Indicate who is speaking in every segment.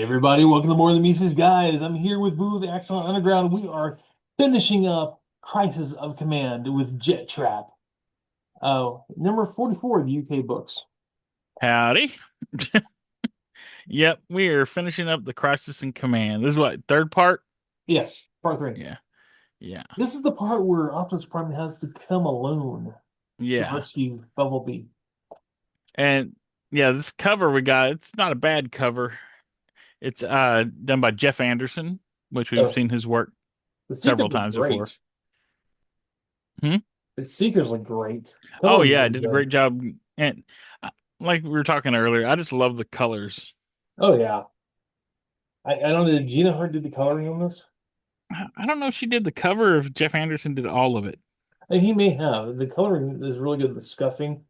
Speaker 1: Everybody, welcome to More Than Mises Guys. I'm here with Boo of the Excellent Underground. We are finishing up Crisis of Command with Jet Trap. Number 44 of the UK books.
Speaker 2: Howdy. Yep, we are finishing up the Crisis in Command. This is what, third part?
Speaker 1: Yes, part three.
Speaker 2: Yeah, yeah,
Speaker 1: This is the part where Optimus Prime has to come alone to
Speaker 2: yeah.
Speaker 1: rescue Bumblebee.
Speaker 2: And yeah, this cover we got, it's not a bad cover. It's done by Jeff Anderson, which we've
Speaker 1: Oh,
Speaker 2: seen his work
Speaker 1: the
Speaker 2: several
Speaker 1: Seekers look
Speaker 2: times before.
Speaker 1: great.
Speaker 2: Hmm?
Speaker 1: The Seekers look great.
Speaker 2: Oh
Speaker 1: Coloring's
Speaker 2: yeah, I
Speaker 1: really
Speaker 2: did a
Speaker 1: good.
Speaker 2: great job. And like we were talking earlier, I just love the colors.
Speaker 1: Oh, yeah. I don't know. Did Gina Hart do the coloring on this?
Speaker 2: I don't know if she did the cover, or if Jeff Anderson did all of it.
Speaker 1: And he may have. The coloring is really good. The scuffing,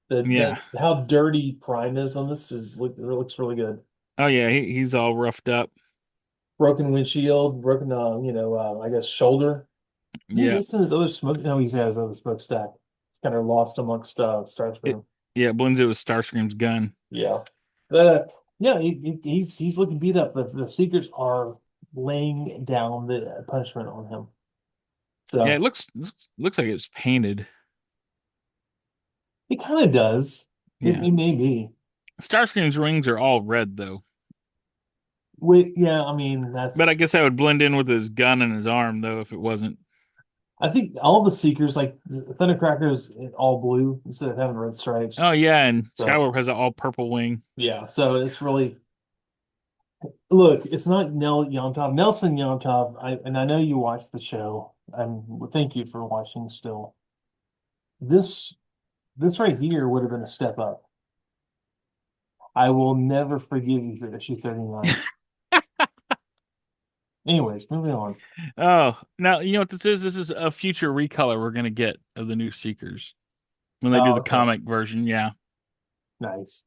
Speaker 2: Yeah.
Speaker 1: the how dirty Prime is on this it looks really good.
Speaker 2: Oh yeah, he's all roughed up.
Speaker 1: Broken windshield, broken I guess shoulder. Is he
Speaker 2: Yeah.
Speaker 1: missing his other smoke? No, he's got his other smokestack. It's kind of lost amongst
Speaker 2: It
Speaker 1: Starscream.
Speaker 2: yeah, it blends it with Starscream's gun.
Speaker 1: Yeah, but yeah, he's looking beat up. The Seekers are laying down the punishment on him.
Speaker 2: Yeah, it
Speaker 1: So
Speaker 2: looks like it was painted.
Speaker 1: it kind of does.
Speaker 2: Yeah.
Speaker 1: It may be.
Speaker 2: Starscream's rings are all red though.
Speaker 1: Wait, yeah, I mean
Speaker 2: But I
Speaker 1: that's.
Speaker 2: guess that would blend in with his gun and his arm though if it wasn't.
Speaker 1: I think all the Seekers, like Thundercracker's all blue instead of having red stripes.
Speaker 2: Oh yeah, and
Speaker 1: So
Speaker 2: Skywarp has an all purple wing.
Speaker 1: yeah, so it's really look. It's not Nelson Yontov. I know you watched the show, and thank you for watching. Still, this this right here would have been a step up. I will never forgive you for issue 39. Anyways, moving on.
Speaker 2: Oh, now you know what this is? This is a future recolor we're gonna get of the new Seekers when they do
Speaker 1: Oh,
Speaker 2: the
Speaker 1: okay,
Speaker 2: comic version. Yeah.
Speaker 1: nice.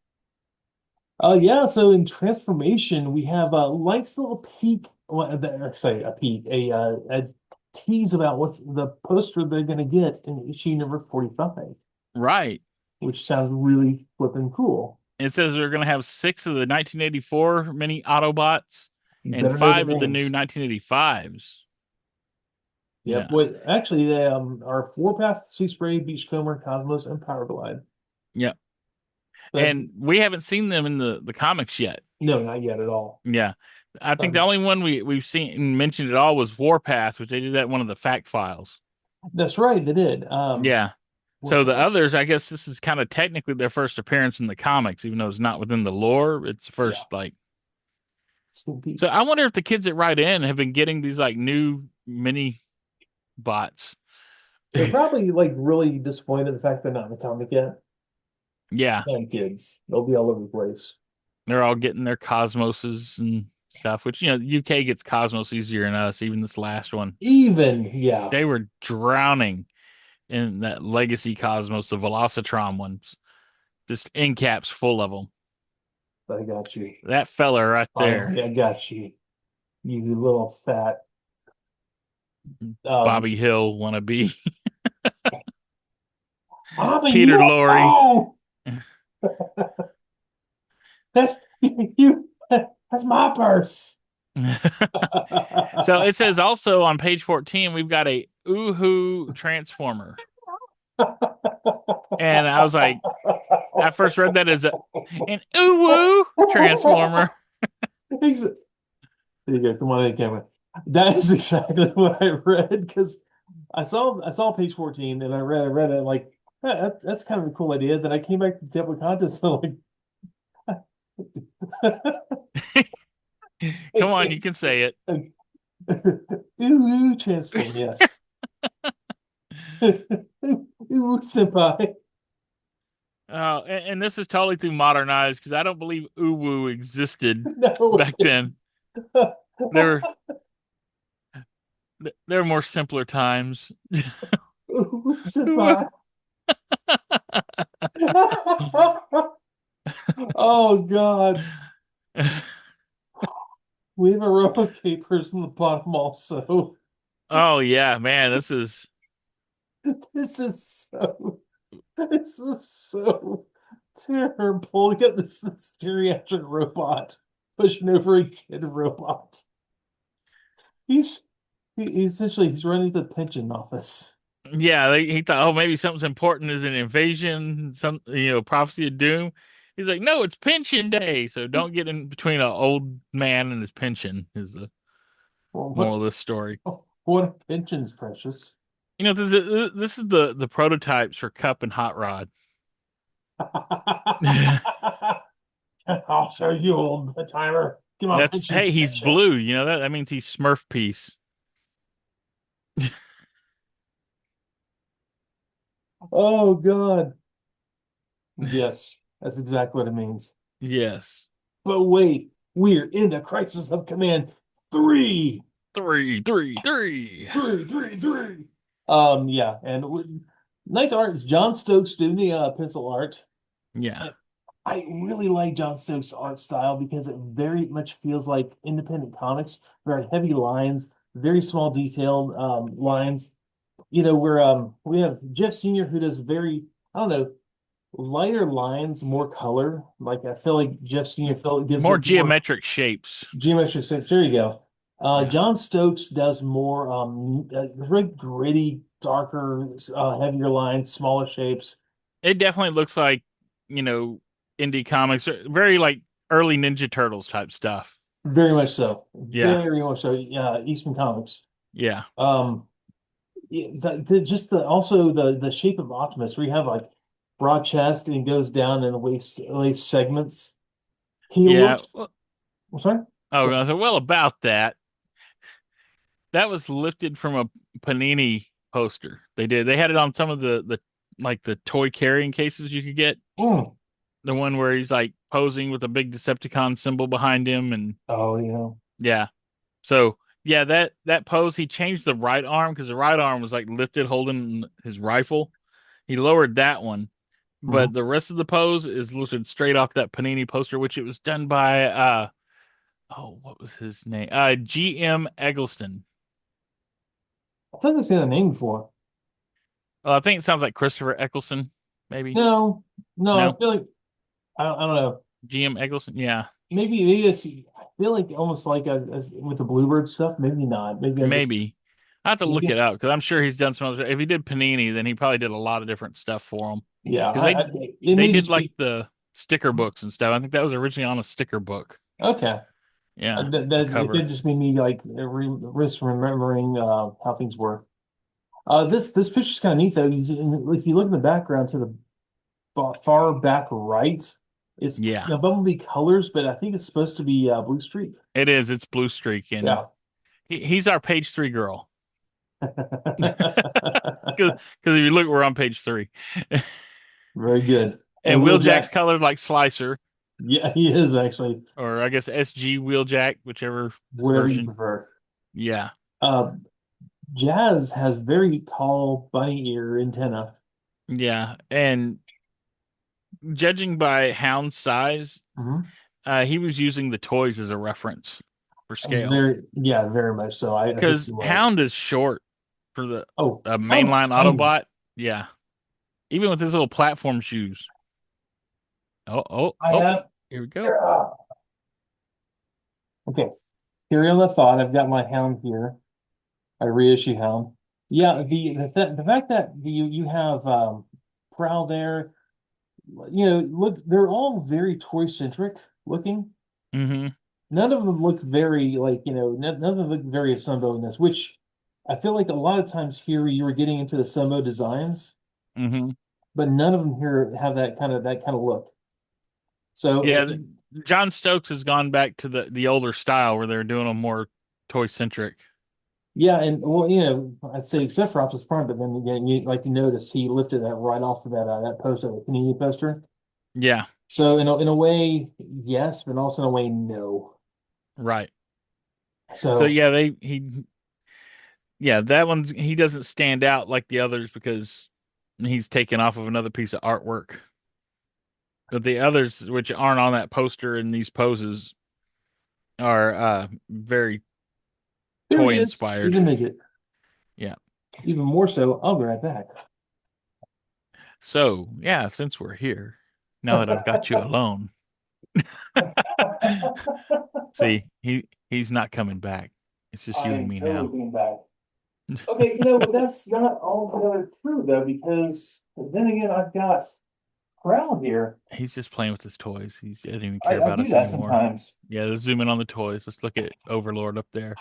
Speaker 1: Yeah. So in transformation, we have Light's little peek. Sorry, a peek, a tease about what's the poster they're going to get in issue number 45,
Speaker 2: Right.
Speaker 1: which sounds really flipping cool.
Speaker 2: It says we're gonna have six of the 1984 mini Autobots
Speaker 1: You
Speaker 2: and
Speaker 1: better know their
Speaker 2: five of the new
Speaker 1: names.
Speaker 2: 1985s.
Speaker 1: Yep.
Speaker 2: Yeah.
Speaker 1: What actually they are Warpath, Sea Spray, Beachcomber, Cosmos, and Powerglide.
Speaker 2: Yeah.
Speaker 1: But
Speaker 2: And we haven't seen them in the comics yet.
Speaker 1: no, not yet at all.
Speaker 2: Yeah. I think the
Speaker 1: Um,
Speaker 2: only one we've seen mentioned at all was Warpath, which they did that in one of the fact files.
Speaker 1: that's right, they did.
Speaker 2: Yeah. So
Speaker 1: Was
Speaker 2: the others, I guess this is kind of technically their first appearance in the comics, even though it's not within the lore. It's the
Speaker 1: yeah,
Speaker 2: first like.
Speaker 1: sneak peek.
Speaker 2: So I wonder if the kids that write in have been getting these like new mini bots.
Speaker 1: They're probably like really disappointed the fact they're not in the comic yet.
Speaker 2: Yeah,
Speaker 1: And kids, they'll be all over the place.
Speaker 2: they're all getting their cosmoses and stuff, which the UK gets cosmos easier than us. Even this last one,
Speaker 1: Even, yeah,
Speaker 2: they were drowning in that Legacy Cosmos, the Velocitron ones, just end caps full of them.
Speaker 1: I got you.
Speaker 2: That fella right there,
Speaker 1: Finally, I got you. You little fat. Um,
Speaker 2: Bobby Hill wannabe,
Speaker 1: Abba,
Speaker 2: Peter
Speaker 1: you.
Speaker 2: Lorre.
Speaker 1: Oh, that's you. That's my purse.
Speaker 2: So it says also on page 14, we've got a Oohoo Transformer. And I was like, I first read that as an Ooh Transformer.
Speaker 1: Ex- There you go. Come on in, camera. That is exactly what I read because I saw page 14 and I read it like that's kind of a cool idea. Then I came back to the table of contents and
Speaker 2: Come on, you
Speaker 1: like
Speaker 2: can say it.
Speaker 1: ooh, transform, yes. Ooh, senpai.
Speaker 2: And this is totally too modernized because I don't believe Uwu existed
Speaker 1: No.
Speaker 2: back then. There there were more simpler times.
Speaker 1: Ooh,
Speaker 2: Uwu.
Speaker 1: senpai. Oh God. We have a robo capers in the bottom also.
Speaker 2: Oh yeah, man,
Speaker 1: This is so this is so terrible. Look at this geriatric robot. pushing over a kid robot. He's essentially he's running the pension office.
Speaker 2: Yeah, he thought, oh, maybe something's important is an invasion, some prophecy of doom. He's like, no, it's pension day, so don't get in between an old man and his pension. Is the
Speaker 1: Well,
Speaker 2: moral of this story.
Speaker 1: what pension's precious?
Speaker 2: This is the prototypes for Cup and Hot Rod.
Speaker 1: I'll show you, old timer. Give my
Speaker 2: That's
Speaker 1: pension
Speaker 2: hey, he's
Speaker 1: ketchup.
Speaker 2: blue. That means he's Smurf piece.
Speaker 1: Oh God. Yes, that's exactly what it means.
Speaker 2: Yes,
Speaker 1: But wait, we're into Crisis of Command 3.
Speaker 2: three, three, three.
Speaker 1: Three. Yeah, and nice art. It's John Stokes doing the pencil art.
Speaker 2: Yeah,
Speaker 1: And I really like John Stokes' art style because it very much feels like independent comics. Very heavy lines, very small detailed lines. Where we have Jeff Senior who does very, I don't know, lighter lines, more color. Like I feel like Jeff Senior gives
Speaker 2: more
Speaker 1: it more
Speaker 2: geometric shapes.
Speaker 1: geometric sense. There you go.
Speaker 2: Yeah,
Speaker 1: John Stokes does more very gritty, darker, heavier lines, smaller shapes.
Speaker 2: it definitely looks like you know indie comics, very like early Ninja Turtles type stuff.
Speaker 1: Very much so.
Speaker 2: Yeah,
Speaker 1: Very much so. Eastman Comics.
Speaker 2: yeah,
Speaker 1: Um, yeah, just the also the shape of Optimus, where you have like broad chest and it goes down in the waist segments. He
Speaker 2: yeah.
Speaker 1: looks. I'm sorry.
Speaker 2: Oh,
Speaker 1: Go
Speaker 2: I said, well, about that. That was lifted from a Panini poster. They had it on some of the like the toy carrying cases you could get.
Speaker 1: ahead.
Speaker 2: The one where he's like posing with a big Decepticon symbol behind him, and
Speaker 1: Oh, yeah.
Speaker 2: yeah. So yeah, that pose he changed the right arm because the right arm was like lifted holding his rifle. He lowered that one,
Speaker 1: Mhm.
Speaker 2: but the rest of the pose is lifted straight off that Panini poster, which it was done by oh, what was his name? GM Eggleston.
Speaker 1: I thought I've seen the name before.
Speaker 2: I think it sounds like Christopher Eccleston, maybe.
Speaker 1: No, no, I
Speaker 2: No,
Speaker 1: feel like I don't know.
Speaker 2: GM Eggleston. Yeah,
Speaker 1: Maybe I feel like almost like with the Bluebird stuff. Maybe not. Maybe I just
Speaker 2: maybe. I have to look
Speaker 1: maybe
Speaker 2: it up because I'm sure he's done some other. If he did Panini, then he probably did a lot of different stuff for them.
Speaker 1: yeah.
Speaker 2: Because
Speaker 1: It
Speaker 2: they
Speaker 1: may
Speaker 2: did
Speaker 1: just
Speaker 2: like
Speaker 1: be
Speaker 2: the sticker books and stuff. I think that was originally on a sticker book.
Speaker 1: okay.
Speaker 2: Yeah, a
Speaker 1: It
Speaker 2: cover.
Speaker 1: could just be me like risk remembering how things were. This picture's kind of neat though. If you look in the background to the far back right, it's
Speaker 2: Yeah,
Speaker 1: Bumblebee colors, but I think it's supposed to be Blue Streak.
Speaker 2: it is. It's Blue Streak, and
Speaker 1: Yeah.
Speaker 2: he's our page three girl. Because if you look, we're on page three.
Speaker 1: Very good.
Speaker 2: And
Speaker 1: And
Speaker 2: Wheeljack's
Speaker 1: Wheeljack,
Speaker 2: colored like Slicer,
Speaker 1: yeah, he is actually
Speaker 2: or I guess SG Wheeljack, whichever
Speaker 1: whatever you
Speaker 2: version.
Speaker 1: prefer.
Speaker 2: Yeah,
Speaker 1: Uh, Jazz has very tall bunny ear antenna.
Speaker 2: yeah. And judging by Hound's size,
Speaker 1: Hmm.
Speaker 2: he was using the toys as a reference for scale.
Speaker 1: Yeah, very much so. I think he
Speaker 2: Because
Speaker 1: was.
Speaker 2: Hound is short for the
Speaker 1: Oh, Hound's
Speaker 2: mainline
Speaker 1: tiny.
Speaker 2: Autobot. Yeah, even with his little platform shoes. Oh, oh,
Speaker 1: I
Speaker 2: oh!
Speaker 1: have.
Speaker 2: Here we go.
Speaker 1: Okay, carry on the thought. I've got my Hound here. I reissue Hound. Yeah, the fact that you have Prowl there, look, they're all very toy centric looking.
Speaker 2: Mm-hmm.
Speaker 1: None of them look very like, none of them look very Sunbow in this, which I feel like a lot of times here you were getting into the Sunbow designs,
Speaker 2: Mm-hmm.
Speaker 1: but none of them here have that kind of look. So
Speaker 2: Yeah, John Stokes has gone back to the older style where they're doing them more toy centric.
Speaker 1: yeah, and well, I'd say except for Optimus Prime, but then again, you notice he lifted that right off of that poster, the Panini poster.
Speaker 2: Yeah,
Speaker 1: So in a way, yes, but also in a way, no.
Speaker 2: right. So
Speaker 1: So
Speaker 2: yeah, that one's he doesn't stand out like the others because he's taken off of another piece of artwork. But the others, which aren't on that poster in these poses, are very
Speaker 1: there
Speaker 2: toy
Speaker 1: he is. He's
Speaker 2: inspired.
Speaker 1: a midget.
Speaker 2: Yeah.
Speaker 1: Even more so, I'll be right back.
Speaker 2: So yeah, since we're here, now that I've got you alone. See, he's not coming back. It's just
Speaker 1: I
Speaker 2: you and
Speaker 1: am
Speaker 2: me
Speaker 1: totally
Speaker 2: now.
Speaker 1: being back. Okay, but that's not altogether true though, because then again, I've got Crown here.
Speaker 2: He's just playing with his toys. He doesn't even care
Speaker 1: I
Speaker 2: about
Speaker 1: do
Speaker 2: us
Speaker 1: that
Speaker 2: anymore.
Speaker 1: sometimes.
Speaker 2: Yeah, let's zoom in on the toys. Let's look at Overlord up there.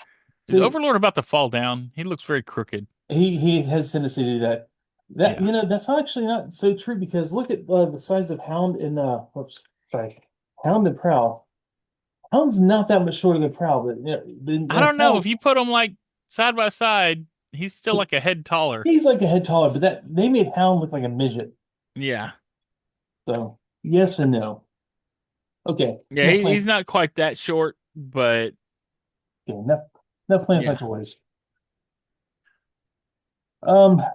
Speaker 2: Is
Speaker 1: See,
Speaker 2: Overlord about to fall down? He looks very crooked.
Speaker 1: he has a tendency to do that. That
Speaker 2: Yeah.
Speaker 1: that's actually not so true because look at the size of Hound and whoops, sorry, Hound and Prowl. Hound's not that much shorter than Prowl, but
Speaker 2: I
Speaker 1: like
Speaker 2: don't know. If
Speaker 1: Prowl,
Speaker 2: you put him like side by side, he's still like a head taller.
Speaker 1: he's like a head taller, but that they made Hound look like a midget.
Speaker 2: Yeah.
Speaker 1: So yes and no. Okay,
Speaker 2: Yeah,
Speaker 1: enough
Speaker 2: he's
Speaker 1: playing.
Speaker 2: not quite that short, but
Speaker 1: Okay, enough playing
Speaker 2: yeah.
Speaker 1: fight toys.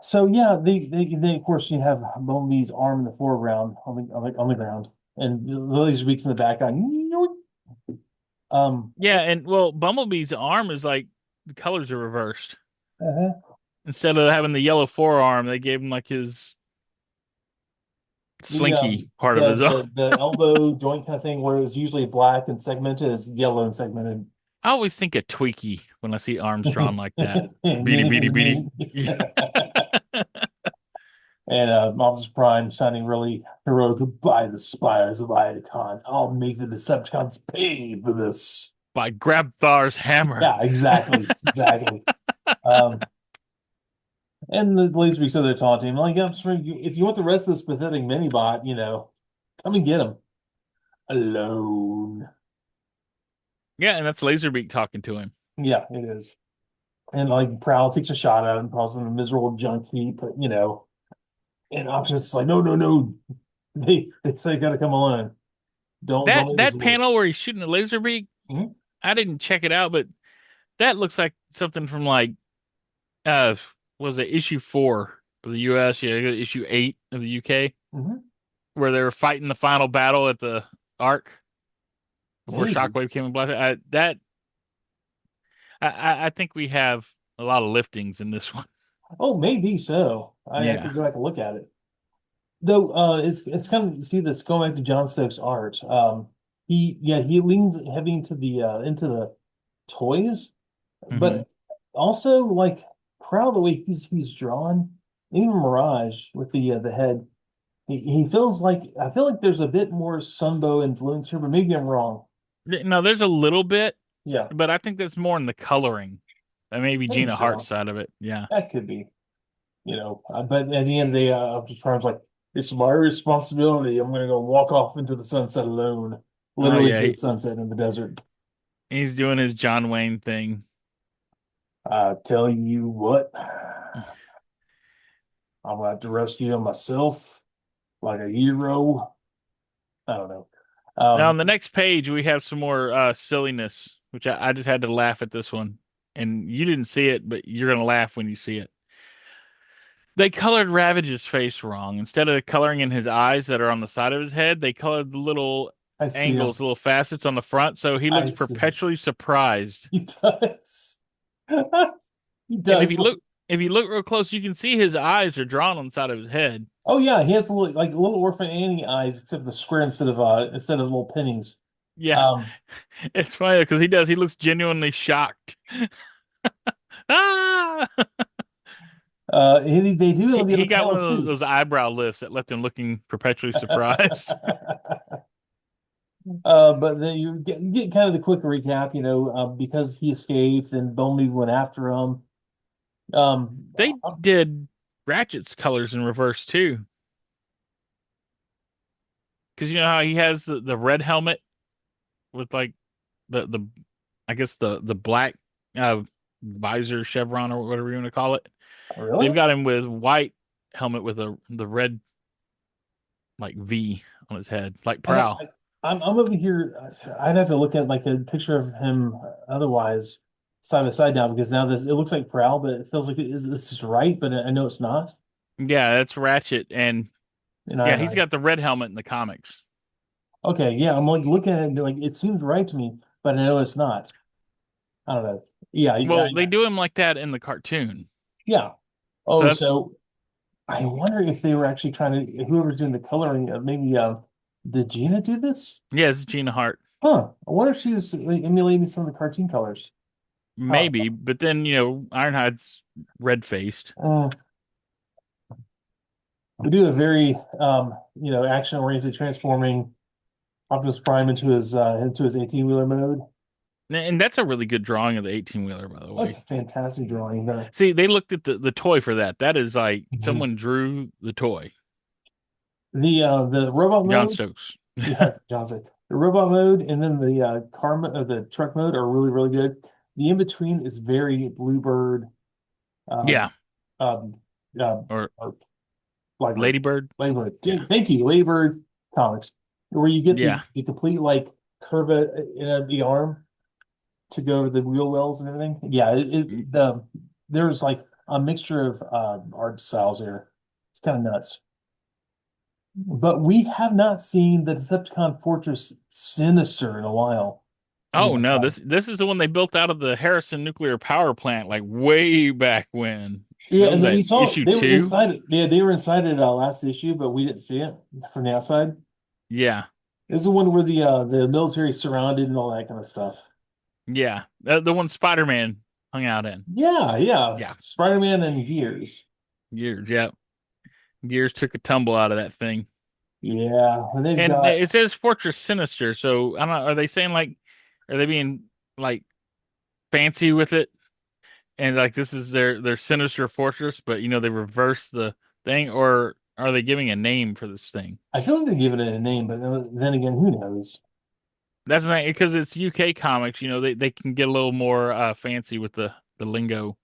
Speaker 1: So yeah, they of course you have Bumblebee's arm in the foreground on the ground, and Lily's Weeks in the background. Um,
Speaker 2: Yeah, and well, Bumblebee's arm is like the colors are reversed.
Speaker 1: uh
Speaker 2: Instead of having the yellow forearm, they gave him like his
Speaker 1: the
Speaker 2: slinky part of his arm.
Speaker 1: the elbow joint kind of thing where it was usually black and segmented is yellow and segmented.
Speaker 2: I always think of Tweaky when I see arms drawn like that. Beady beady beady.
Speaker 1: And
Speaker 2: Yeah.
Speaker 1: Optimus Prime sounding really heroic. By the spires of Iacon, I'll make the Decepticons pay for this.
Speaker 2: By Grabthar's hammer.
Speaker 1: Yeah, exactly. Um, and the Laserbeaks are there taunting. Like, I'm sorry, if you want the rest of this pathetic mini bot, come and get him alone.
Speaker 2: Yeah, and that's Laserbeak talking to him.
Speaker 1: Yeah, it is. And like Prowl takes a shot at him, calls him a miserable junk heap, but and Optimus is like, no, no, no. They say you gotta come alone. Don't
Speaker 2: That
Speaker 1: make this
Speaker 2: that
Speaker 1: worse.
Speaker 2: panel where he's shooting a Laserbeak,
Speaker 1: Mhm.
Speaker 2: I didn't check it out, but that looks like something from like what was it, issue 4 of the US, yeah, issue 8 of the UK,
Speaker 1: Mhm.
Speaker 2: where they were fighting the final battle at the Ark before
Speaker 1: Maybe.
Speaker 2: Shockwave came and blasted. I think we have a lot of liftings in this one.
Speaker 1: Oh, maybe so. I have to
Speaker 2: Yeah.
Speaker 1: go back and look at it. Though it's kind of see this going back to John Stokes' art. He leans heavy into the toys,
Speaker 2: Hmm.
Speaker 1: but also like proud of the way he's drawn. Even Mirage with the head, he feels like I feel like there's a bit more Sunbow influence here, but maybe I'm wrong.
Speaker 2: No, there's a little bit,
Speaker 1: Yeah,
Speaker 2: but I think that's more in the coloring. That may be
Speaker 1: maybe
Speaker 2: Gina Hart's
Speaker 1: so.
Speaker 2: side of it. Yeah.
Speaker 1: That could be. But at the end, they just Prim's like, it's my responsibility. I'm gonna go walk off into the sunset alone,
Speaker 2: Oh
Speaker 1: literally
Speaker 2: yeah,
Speaker 1: to the sunset in the desert.
Speaker 2: he's doing his John Wayne thing.
Speaker 1: I tell you what, I'm gonna have to rescue him myself like a hero. I don't know.
Speaker 2: Now on
Speaker 1: Um,
Speaker 2: the next page we have some more silliness, which I just had to laugh at this one. And you didn't see it, but you're gonna laugh when you see it. They colored Ravage's face wrong. Instead of coloring in his eyes that are on the side of his head, they colored the little
Speaker 1: I see him.
Speaker 2: angles, little facets on the front, so he
Speaker 1: I
Speaker 2: looks
Speaker 1: see him.
Speaker 2: perpetually surprised.
Speaker 1: He does. He
Speaker 2: And
Speaker 1: does.
Speaker 2: if you look real close, you can see his eyes are drawn on the side of his head.
Speaker 1: Oh yeah, he has like little Orphan Annie eyes, except the square instead of little pennies.
Speaker 2: Yeah,
Speaker 1: Um,
Speaker 2: it's funny because he does. He looks genuinely shocked. Ah!
Speaker 1: they do it on the
Speaker 2: He
Speaker 1: other
Speaker 2: got one
Speaker 1: panel
Speaker 2: of
Speaker 1: too.
Speaker 2: those eyebrow lifts that left him looking perpetually surprised.
Speaker 1: But then you get kind of the quick recap, because he escaped and Bumblebee went after him. Um,
Speaker 2: They did Ratchet's colors in reverse too, because you know how he has the red helmet with like the I guess the black uh visor chevron or whatever you want to call it. They've
Speaker 1: really?
Speaker 2: got him with white helmet with the red like V on his head, like
Speaker 1: I don't.
Speaker 2: Prowl.
Speaker 1: I'm over here. I'd have to look at like a picture of him otherwise side by side now because now this it looks like Prowl, but it feels like this is right, but I know it's not.
Speaker 2: Yeah, that's Ratchet, and
Speaker 1: And
Speaker 2: yeah, he's
Speaker 1: I
Speaker 2: got the red helmet in the comics.
Speaker 1: okay, yeah, I'm like looking at it and like it seems right to me, but I know it's not. I don't know. Yeah,
Speaker 2: Well, they do him like that in the cartoon.
Speaker 1: yeah.
Speaker 2: So
Speaker 1: Oh,
Speaker 2: that's
Speaker 1: so I wonder if they were actually trying to whoever's doing the coloring, maybe Did Gina do this?
Speaker 2: Yeah, it's Gina Hart.
Speaker 1: Huh. I wonder if she was like, emulating some of the cartoon colors. Huh.
Speaker 2: Maybe, but then, Ironhide's red-faced.
Speaker 1: We do a very action-oriented transforming Optimus Prime into his 18-wheeler mode.
Speaker 2: And that's a really good drawing of the 18-wheeler, by the
Speaker 1: That's
Speaker 2: way.
Speaker 1: a fantastic drawing.
Speaker 2: See, they looked at the toy for that. That is like
Speaker 1: Mhm.
Speaker 2: someone drew the toy.
Speaker 1: The robot
Speaker 2: John
Speaker 1: mode,
Speaker 2: Stokes.
Speaker 1: yeah, Johnson. The robot mode and then the truck mode are really, really good. The in between is very Bluebird, um,
Speaker 2: Yeah.
Speaker 1: um, uh,
Speaker 2: Or
Speaker 1: or Blackbird,
Speaker 2: Ladybird.
Speaker 1: Ladybird.
Speaker 2: Yeah.
Speaker 1: Thank you, Ladybird comics, where you get
Speaker 2: Yeah.
Speaker 1: the complete like curve in the arm to go over the wheel wells and everything. Yeah, there's like a mixture of art styles here. It's kind of nuts. But we have not seen the Decepticon Fortress Sinister in a while from the
Speaker 2: Oh no,
Speaker 1: outside.
Speaker 2: this is the one they built out of the Harrison nuclear power plant like way back when.
Speaker 1: Yeah,
Speaker 2: What was
Speaker 1: and then
Speaker 2: that,
Speaker 1: we saw
Speaker 2: issue
Speaker 1: they were
Speaker 2: 2?
Speaker 1: inside it. Yeah, they were inside it last issue, but we didn't see it from the outside.
Speaker 2: Yeah.
Speaker 1: This is the one where the military surrounded and all that kind of stuff.
Speaker 2: Yeah. The one Spider-Man hung out in.
Speaker 1: Yeah, yeah.
Speaker 2: Yeah.
Speaker 1: Spider-Man and Gears.
Speaker 2: Gears, yeah. Gears took a tumble out of that thing.
Speaker 1: Yeah, and they've
Speaker 2: And
Speaker 1: got
Speaker 2: it says Fortress Sinister, so I don't know, are they saying like are they being like fancy with it? And like this is their sinister fortress, but they reverse the thing, or are they giving a name for this thing?
Speaker 1: I feel like they're giving it a name, but then again, who knows?
Speaker 2: That's not because it's UK comics, they can get a little more fancy with the lingo.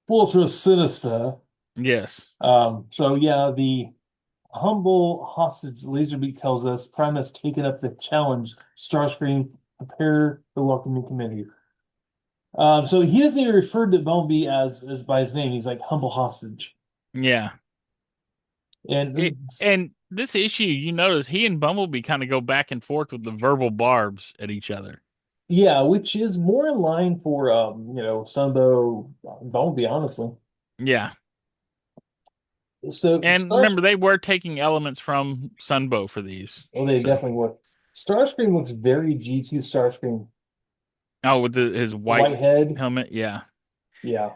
Speaker 1: Fortress Sinister.
Speaker 2: Yes.
Speaker 1: So yeah, the humble hostage Laserbeak tells us Prime has taken up the challenge. Starscream, prepare the welcoming committee. So he doesn't even refer to Bumblebee as by his name. He's like humble hostage.
Speaker 2: Yeah.
Speaker 1: And
Speaker 2: And this issue, you notice he and Bumblebee kind of go back and forth with the verbal barbs at each other.
Speaker 1: yeah, which is more in line for Sunbow Bumblebee, honestly.
Speaker 2: Yeah.
Speaker 1: So
Speaker 2: And remember, they were taking elements from Sunbow for these.
Speaker 1: well, they
Speaker 2: So,
Speaker 1: definitely would. Starscream looks very G2 Starscream.
Speaker 2: oh, with his
Speaker 1: The
Speaker 2: white
Speaker 1: white head.
Speaker 2: helmet, yeah.
Speaker 1: Yeah,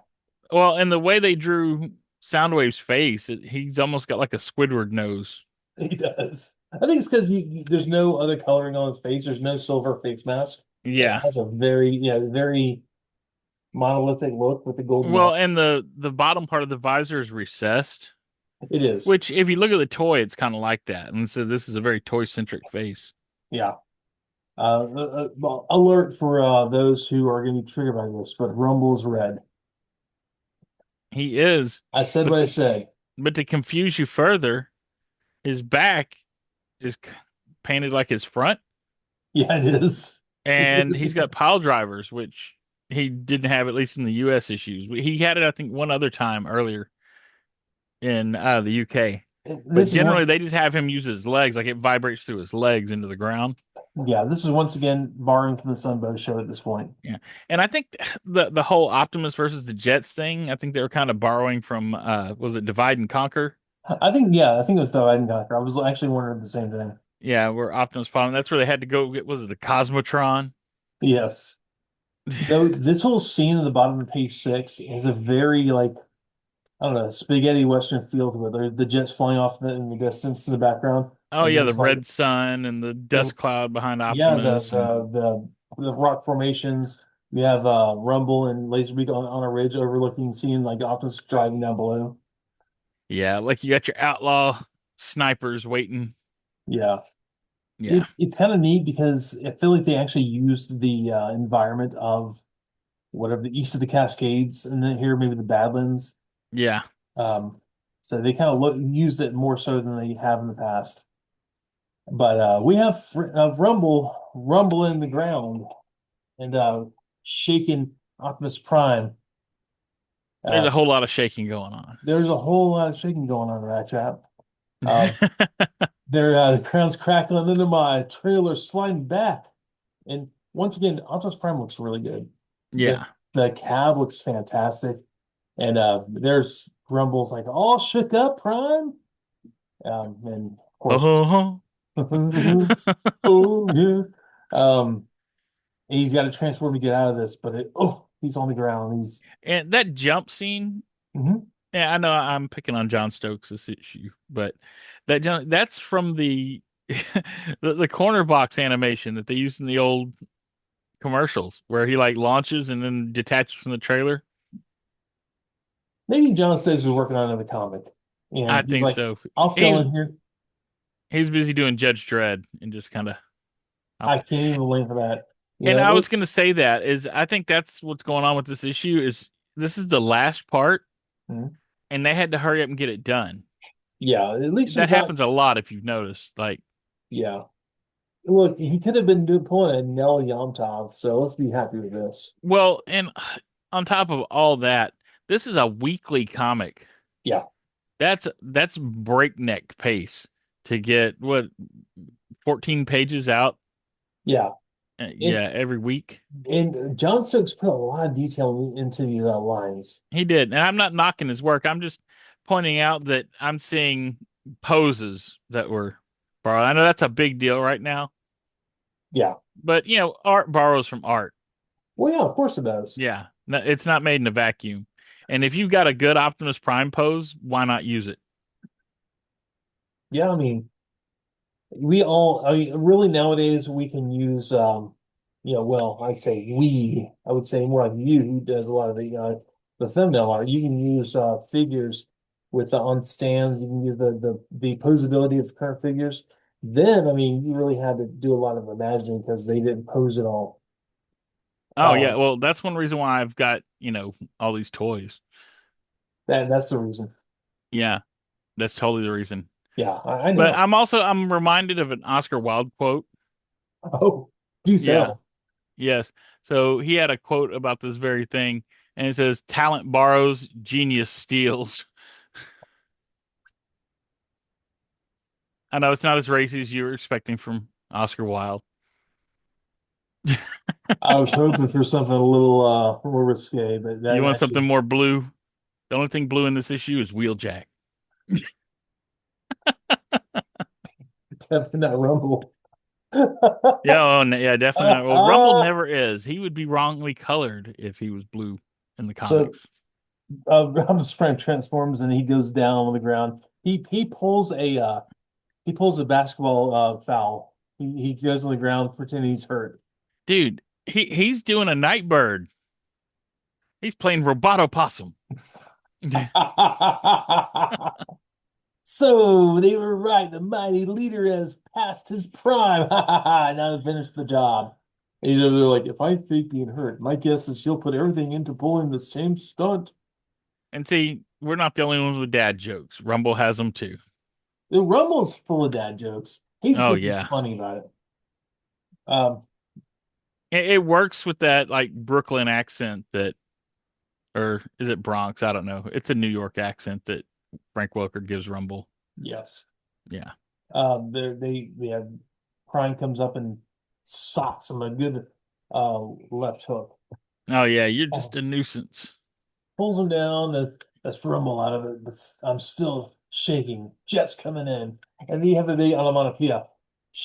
Speaker 2: Well, and the way they drew Soundwave's face, he's almost got like a Squidward nose.
Speaker 1: he does. I think it's because there's no other coloring on his face. There's no silver face mask. It
Speaker 2: Yeah.
Speaker 1: has a very monolithic look with the golden eye.
Speaker 2: Well, and the bottom part of the visor is recessed,
Speaker 1: It is.
Speaker 2: which if you look at the toy, it's kind of like that. And so this is a very toy-centric face.
Speaker 1: Yeah. Well, alert for those who are going to be triggered by this, but Rumble's red.
Speaker 2: He is,
Speaker 1: I said
Speaker 2: but
Speaker 1: what I said.
Speaker 2: but to confuse you further, his back is painted like his front,
Speaker 1: Yeah, it is.
Speaker 2: and he's got pile drivers, which he didn't have at least in the U.S. issues. He had it, I think, one other time earlier in the UK. But
Speaker 1: This is
Speaker 2: generally,
Speaker 1: one.
Speaker 2: they just have him use his legs, like it vibrates through his legs into the ground.
Speaker 1: Yeah, this is once again borrowing from the Sunbow show at this point.
Speaker 2: Yeah, and I think the whole Optimus versus the Jets thing, I think they were kind of borrowing from was it Divide and Conquer?
Speaker 1: I think it was Divide and Conquer. I was actually wondering the same thing.
Speaker 2: Yeah, where Optimus found that's where they had to go get was it the Cosmotron?
Speaker 1: Yes. Though this whole scene at the bottom of page 6 is a very like I don't know spaghetti western feel to it. There's the jets flying off in the distance in the background,
Speaker 2: Oh
Speaker 1: and
Speaker 2: yeah, the
Speaker 1: there's like
Speaker 2: red sun and the
Speaker 1: the
Speaker 2: dust cloud behind
Speaker 1: yeah
Speaker 2: Optimus and
Speaker 1: the rock formations. We have Rumble and Laserbeak on a ridge overlooking, seeing like Optimus driving down below.
Speaker 2: yeah, like you got your outlaw snipers waiting.
Speaker 1: Yeah,
Speaker 2: Yeah,
Speaker 1: it's kind of neat because I feel like they actually used the environment of whatever the east of the Cascades, and then here maybe the Badlands.
Speaker 2: yeah.
Speaker 1: Um, so they kind of used it more so than they have in the past. But we have Rumble in the ground and shaking Optimus Prime.
Speaker 2: There's
Speaker 1: Uh,
Speaker 2: a whole lot of shaking going on.
Speaker 1: there's a whole lot of shaking going on in that chap. Um, the ground's crackling under my trailer sliding back. And once again, Optimus Prime looks really good. The
Speaker 2: Yeah.
Speaker 1: the cab looks fantastic. And there's Rumble's like all shook up, Prime. And of course,
Speaker 2: Oh,
Speaker 1: Oh yeah. Um, he's got to transform to get out of this, but he's on the ground. He's
Speaker 2: And that jump scene,
Speaker 1: Mhm.
Speaker 2: yeah, I know I'm picking on John Stokes this issue, but that's from the the corner box animation that they used in the old commercials where he like launches and then detaches from the trailer.
Speaker 1: Maybe John Stokes is working on another comic,
Speaker 2: I
Speaker 1: and he's
Speaker 2: think
Speaker 1: like,
Speaker 2: so.
Speaker 1: "I'll fill
Speaker 2: He's
Speaker 1: in here."
Speaker 2: he's busy doing Judge Dredd and just kind of.
Speaker 1: I can't even wait for that. You
Speaker 2: And
Speaker 1: know,
Speaker 2: I was going to say that is I think that's what's going on with this issue is this is the last part
Speaker 1: Mhm.
Speaker 2: and they had to hurry up and get it done.
Speaker 1: Yeah, at least
Speaker 2: That
Speaker 1: it's not.
Speaker 2: happens a lot if you've noticed. Like,
Speaker 1: Yeah, look, he could have been pulling a Nell Yomtov, so let's be happy with this.
Speaker 2: well, and on top of all that, this is a weekly comic.
Speaker 1: Yeah,
Speaker 2: That's breakneck pace to get what 14 pages out,
Speaker 1: yeah, and
Speaker 2: yeah, every week.
Speaker 1: John Stokes put a lot of detail into these lines.
Speaker 2: He did. And I'm not knocking his work. I'm just pointing out that I'm seeing poses that were borrowed. I know that's a big deal right now,
Speaker 1: Yeah,
Speaker 2: but art borrows from art.
Speaker 1: well, yeah, of course it does.
Speaker 2: Yeah. It's not made in a vacuum. And if you've got a good Optimus Prime pose, why not use it?
Speaker 1: Yeah, I mean, I mean, really nowadays we can use, well, I would say more like you, who does a lot of the thumbnail art. You can use figures with on stands. You can use the posability of current figures. Then, I mean, you really had to do a lot of imagining because they didn't pose it all.
Speaker 2: Oh yeah, well that's one reason why I've got, all these toys.
Speaker 1: That's the reason.
Speaker 2: Yeah, that's totally the reason.
Speaker 1: Yeah, I
Speaker 2: But
Speaker 1: know.
Speaker 2: I'm reminded of an Oscar Wilde quote.
Speaker 1: Oh, do
Speaker 2: Yeah.
Speaker 1: tell.
Speaker 2: Yes. So he had a quote about this very thing, and it says, "Talent borrows, genius steals." I know it's not as racy as you were expecting from Oscar Wilde.
Speaker 1: I was hoping for something a little more risque, but
Speaker 2: You
Speaker 1: that
Speaker 2: want something
Speaker 1: actually
Speaker 2: more blue? The only thing blue in this issue is Wheeljack.
Speaker 1: definitely not Rumble.
Speaker 2: Yeah, oh, yeah, definitely not. Well, Rumble never is. He would be wrongly colored if he was blue in the
Speaker 1: So
Speaker 2: comics.
Speaker 1: Optimus Prime transforms and he goes down on the ground. He pulls a basketball foul. He goes on the ground pretending he's hurt.
Speaker 2: Dude, he's doing a Nightbird. He's playing Roboto Possum.
Speaker 1: So they were right. The mighty leader has passed his prime. Now to finish the job. And he's over there like, if I fake being hurt, my guess is she'll put everything into pulling the same stunt.
Speaker 2: And see, we're not the only ones with dad jokes. Rumble has them too.
Speaker 1: The Rumble's full of dad jokes. He just
Speaker 2: Oh
Speaker 1: thinks he's
Speaker 2: yeah.
Speaker 1: funny about it. Um,
Speaker 2: It works with that like Brooklyn accent that, or is it Bronx? I don't know. It's a New York accent that Frank Welker gives Rumble.
Speaker 1: yes.
Speaker 2: Yeah.
Speaker 1: They have Prime comes up and socks him a good left hook.
Speaker 2: Oh yeah, you're just
Speaker 1: Oh,
Speaker 2: a nuisance.
Speaker 1: pulls him down. That's Rumble out of it, but I'm still shaking. Jets coming in, and then you have the big onomatopoeia.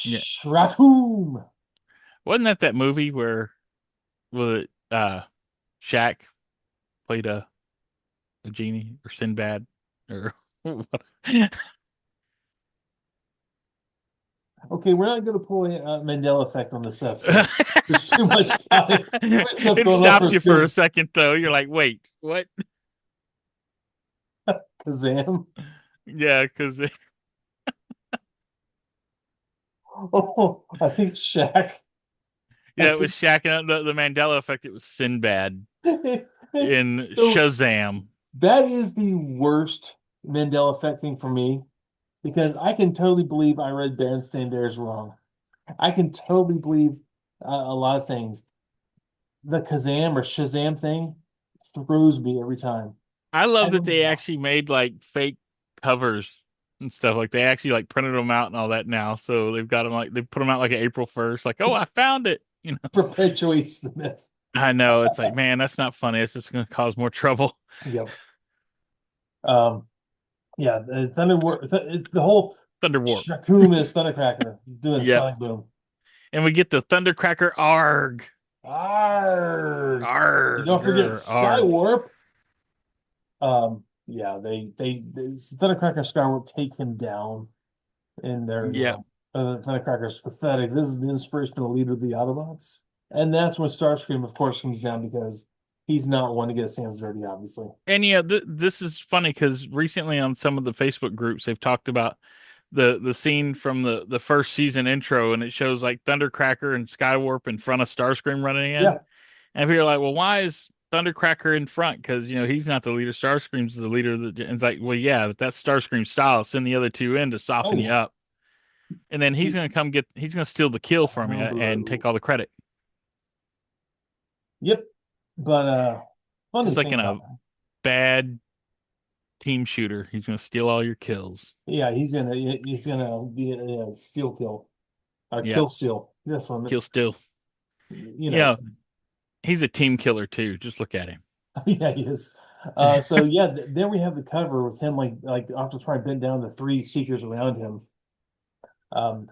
Speaker 2: Yeah.
Speaker 1: Shrakum.
Speaker 2: Wasn't that movie where was it Shaq played a genie or Sinbad or what?
Speaker 1: Okay, we're not going to pull a Mandela effect on this episode. There's too much time, too much stuff
Speaker 2: It
Speaker 1: going on for
Speaker 2: stopped
Speaker 1: us
Speaker 2: you for a
Speaker 1: to
Speaker 2: second though. You're like, wait, what?
Speaker 1: Kazam.
Speaker 2: Yeah, because
Speaker 1: Oh, I think Shaq. I
Speaker 2: yeah, it was
Speaker 1: think
Speaker 2: Shaq and the Mandela effect. It was Sinbad in
Speaker 1: so.
Speaker 2: Shazam.
Speaker 1: That is the worst Mandela effect thing for me because I can totally believe I read Berenstain Bears wrong. I can totally believe a lot of things. The Kazam or Shazam thing throws me every time.
Speaker 2: I
Speaker 1: I
Speaker 2: love that
Speaker 1: don't know
Speaker 2: they
Speaker 1: why.
Speaker 2: actually made like fake covers and stuff. Like they actually like printed them out and all that now. So they've got them like they put them out like April 1st. Like, oh, I found it.
Speaker 1: Perpetuates the myth.
Speaker 2: I know it's like, man, that's not funny. It's just going to cause more trouble.
Speaker 1: Yep. Um, yeah, the Thunder War, the whole
Speaker 2: Thunder Warp.
Speaker 1: Shakuma's Thundercracker doing a
Speaker 2: Yep.
Speaker 1: sonic boom.
Speaker 2: And we get the Thundercracker Arg.
Speaker 1: Arg! You
Speaker 2: Arg.
Speaker 1: don't forget
Speaker 2: Arg.
Speaker 1: Skywarp. Yeah, they Thundercracker and Skywarp take him down, and they're
Speaker 2: Yep.
Speaker 1: Thundercracker's pathetic. This is the inspirational leader of the Autobots, and that's when Starscream, of course, comes down because he's not one to get his hands dirty, obviously.
Speaker 2: And yeah, this is funny because recently on some of the Facebook groups they've talked about the scene from the first season intro, and it shows like Thundercracker and Skywarp in front of Starscream running in,
Speaker 1: Yeah.
Speaker 2: and people are like, "Well, why is Thundercracker in front? Because he's not the leader. Starscream's the leader." And it's like, well, yeah, but that's Starscream's style. Send the other two in to
Speaker 1: Oh
Speaker 2: soften you
Speaker 1: yeah.
Speaker 2: up, and then he's gonna steal the kill from you and
Speaker 1: Blue.
Speaker 2: take all the credit,
Speaker 1: Yep. But funny
Speaker 2: just like
Speaker 1: thing
Speaker 2: in
Speaker 1: about
Speaker 2: a
Speaker 1: that.
Speaker 2: bad team shooter. He's gonna steal all your kills.
Speaker 1: Yeah, he's gonna be a steal kill or
Speaker 2: Yep,
Speaker 1: kill steal. This one,
Speaker 2: kill steal.
Speaker 1: you
Speaker 2: You
Speaker 1: know.
Speaker 2: know, he's a team killer too. Just look at him.
Speaker 1: Yeah, he is. So yeah, then we have the cover with him like Optimus Prime bent down the three seekers around him. Um,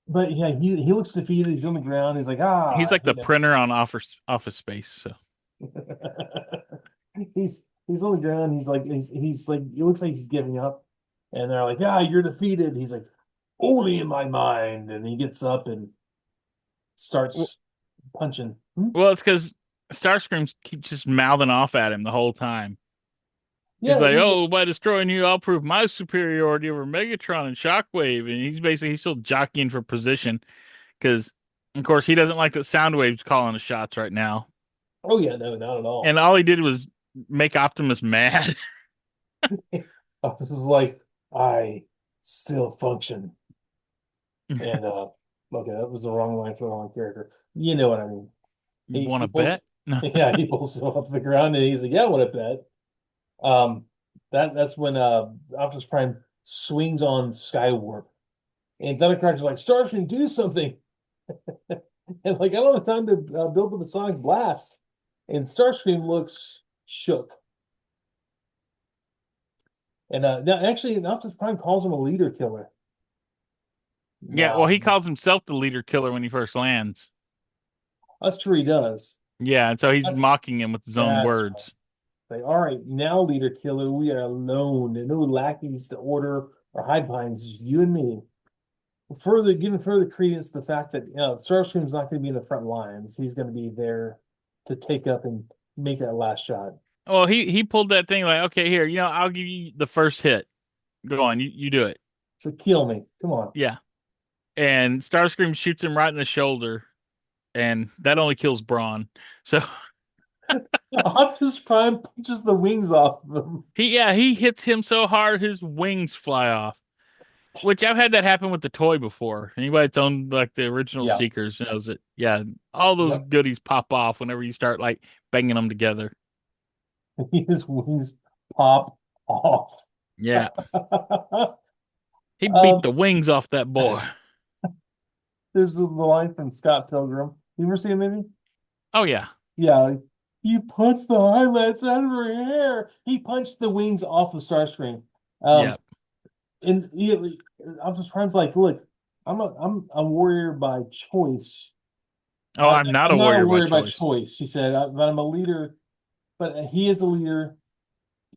Speaker 1: but yeah, he looks defeated. He's on the ground. He's like,
Speaker 2: He's like the printer on Office Space. So
Speaker 1: he's on the ground. He's like he looks like he's giving up, and they're like, ah, you're defeated. He's like, only in my mind, and he gets up and starts punching. Hmm?
Speaker 2: well, it's because Starscream keeps just mouthing off at him the whole time. He's
Speaker 1: Yeah,
Speaker 2: like, "Oh, by destroying you, I'll prove my superiority over Megatron and Shockwave." And he's still jockeying for position because, of course, he doesn't like that Soundwave's calling the shots right now.
Speaker 1: oh yeah, no, not at all.
Speaker 2: And all he did was make Optimus mad.
Speaker 1: This is like I still function. And okay, that was the wrong line for the wrong character. You know what I mean.
Speaker 2: You
Speaker 1: He
Speaker 2: want
Speaker 1: he
Speaker 2: to
Speaker 1: pulls
Speaker 2: bet? No.
Speaker 1: yeah, he pulls him off the ground and he's like, yeah, what a bet. Um that's when Optimus Prime swings on Skywarp. And Thundercracker's like, Starscream, do something. And like, I don't have time to build up a sonic blast. And Starscream looks shook. And now actually Optimus Prime calls him a leader killer.
Speaker 2: Yeah, well,
Speaker 1: Now
Speaker 2: he calls himself the leader killer when he first lands.
Speaker 1: that's true he does.
Speaker 2: Yeah, and so he's
Speaker 1: That's
Speaker 2: mocking him with his own
Speaker 1: that's
Speaker 2: words.
Speaker 1: Like, all right, now, leader killer, we are alone. And no lackeys to order or hide behind. It's just you and me. Giving further credence to the fact that Starscream's not going to be in the front lines. He's going to be there to take up and make that last shot.
Speaker 2: Well, he pulled that thing like, okay, here, I'll give you the first hit. Go on, you do it.
Speaker 1: So kill me. Come on.
Speaker 2: Yeah. And Starscream shoots him right in the shoulder, and that only kills Brawn. So
Speaker 1: Optimus Prime punches the wings off of him.
Speaker 2: he hits him so hard his wings fly off. Which I've had that happen with the toy before. Anybody that's owned like the original
Speaker 1: Yeah.
Speaker 2: Seekers knows it. Yeah, all those
Speaker 1: Yep.
Speaker 2: goodies pop off whenever you start like banging them together.
Speaker 1: His wings pop off.
Speaker 2: Yeah, he beat
Speaker 1: um,
Speaker 2: the wings off that boy.
Speaker 1: there's the line from Scott Pilgrim. You ever see a movie?
Speaker 2: Oh yeah,
Speaker 1: Yeah, like, you punched the highlights out of her hair. He punched the wings off of Starscream.
Speaker 2: yeah.
Speaker 1: Um, and I'm just friends like, look, I'm a warrior by choice.
Speaker 2: Oh, I'm not
Speaker 1: I'm
Speaker 2: a
Speaker 1: not a
Speaker 2: warrior by
Speaker 1: warrior by
Speaker 2: choice.
Speaker 1: choice. He said, but I'm a leader. But he is a leader.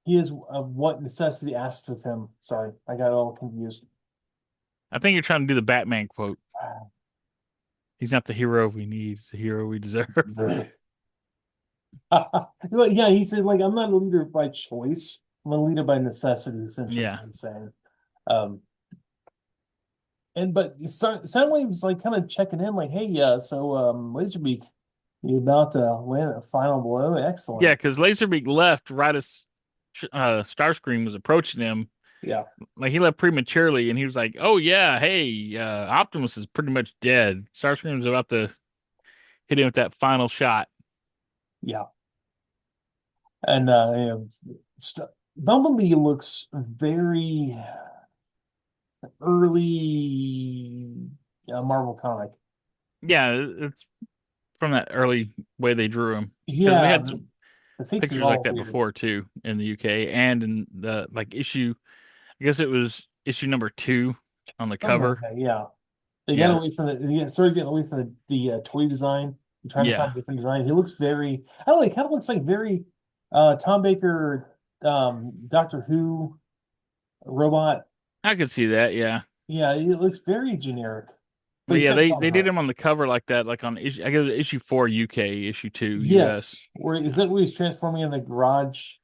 Speaker 1: He is what necessity asks of him. Sorry, I got all confused.
Speaker 2: I think you're trying to do the Batman quote. He's not the hero we need; he's the hero we deserve.
Speaker 1: But yeah, he said like I'm not a leader by choice. I'm a leader by necessity. Essentially,
Speaker 2: Yeah,
Speaker 1: I'm saying. Um, but Soundwave's like kind of checking in, like, hey, so Laserbeak, you about to land a final blow?
Speaker 2: yeah.
Speaker 1: Excellent.
Speaker 2: Because Laserbeak left right as Starscream was approaching him.
Speaker 1: Yeah,
Speaker 2: Like he left prematurely, and he was like, "Oh yeah, hey, Optimus is pretty much dead." Starscream's about to hit him with that final shot.
Speaker 1: yeah. And Bumblebee looks very early Marvel comic.
Speaker 2: Yeah, it's from that early way they drew him because we
Speaker 1: Yeah,
Speaker 2: had some
Speaker 1: the face is
Speaker 2: pictures like
Speaker 1: all
Speaker 2: that
Speaker 1: weird.
Speaker 2: before too in the UK and in the like issue. I guess it was issue number 2 on the
Speaker 1: Oh,
Speaker 2: cover.
Speaker 1: okay, yeah. They got
Speaker 2: Yeah,
Speaker 1: away from started getting away from the toy design and trying to find
Speaker 2: yeah,
Speaker 1: a different design. He looks very, I don't know, he kind of looks like very Tom Baker, Doctor Who robot.
Speaker 2: I could see that. Yeah,
Speaker 1: Yeah, it looks very generic, but
Speaker 2: but
Speaker 1: he's
Speaker 2: yeah,
Speaker 1: got a
Speaker 2: they
Speaker 1: common
Speaker 2: did
Speaker 1: heart.
Speaker 2: him on the cover like that, like on issue, I guess issue 4 UK, issue 2 US.
Speaker 1: Yes. Where is
Speaker 2: Yeah.
Speaker 1: that where he's transforming in the garage?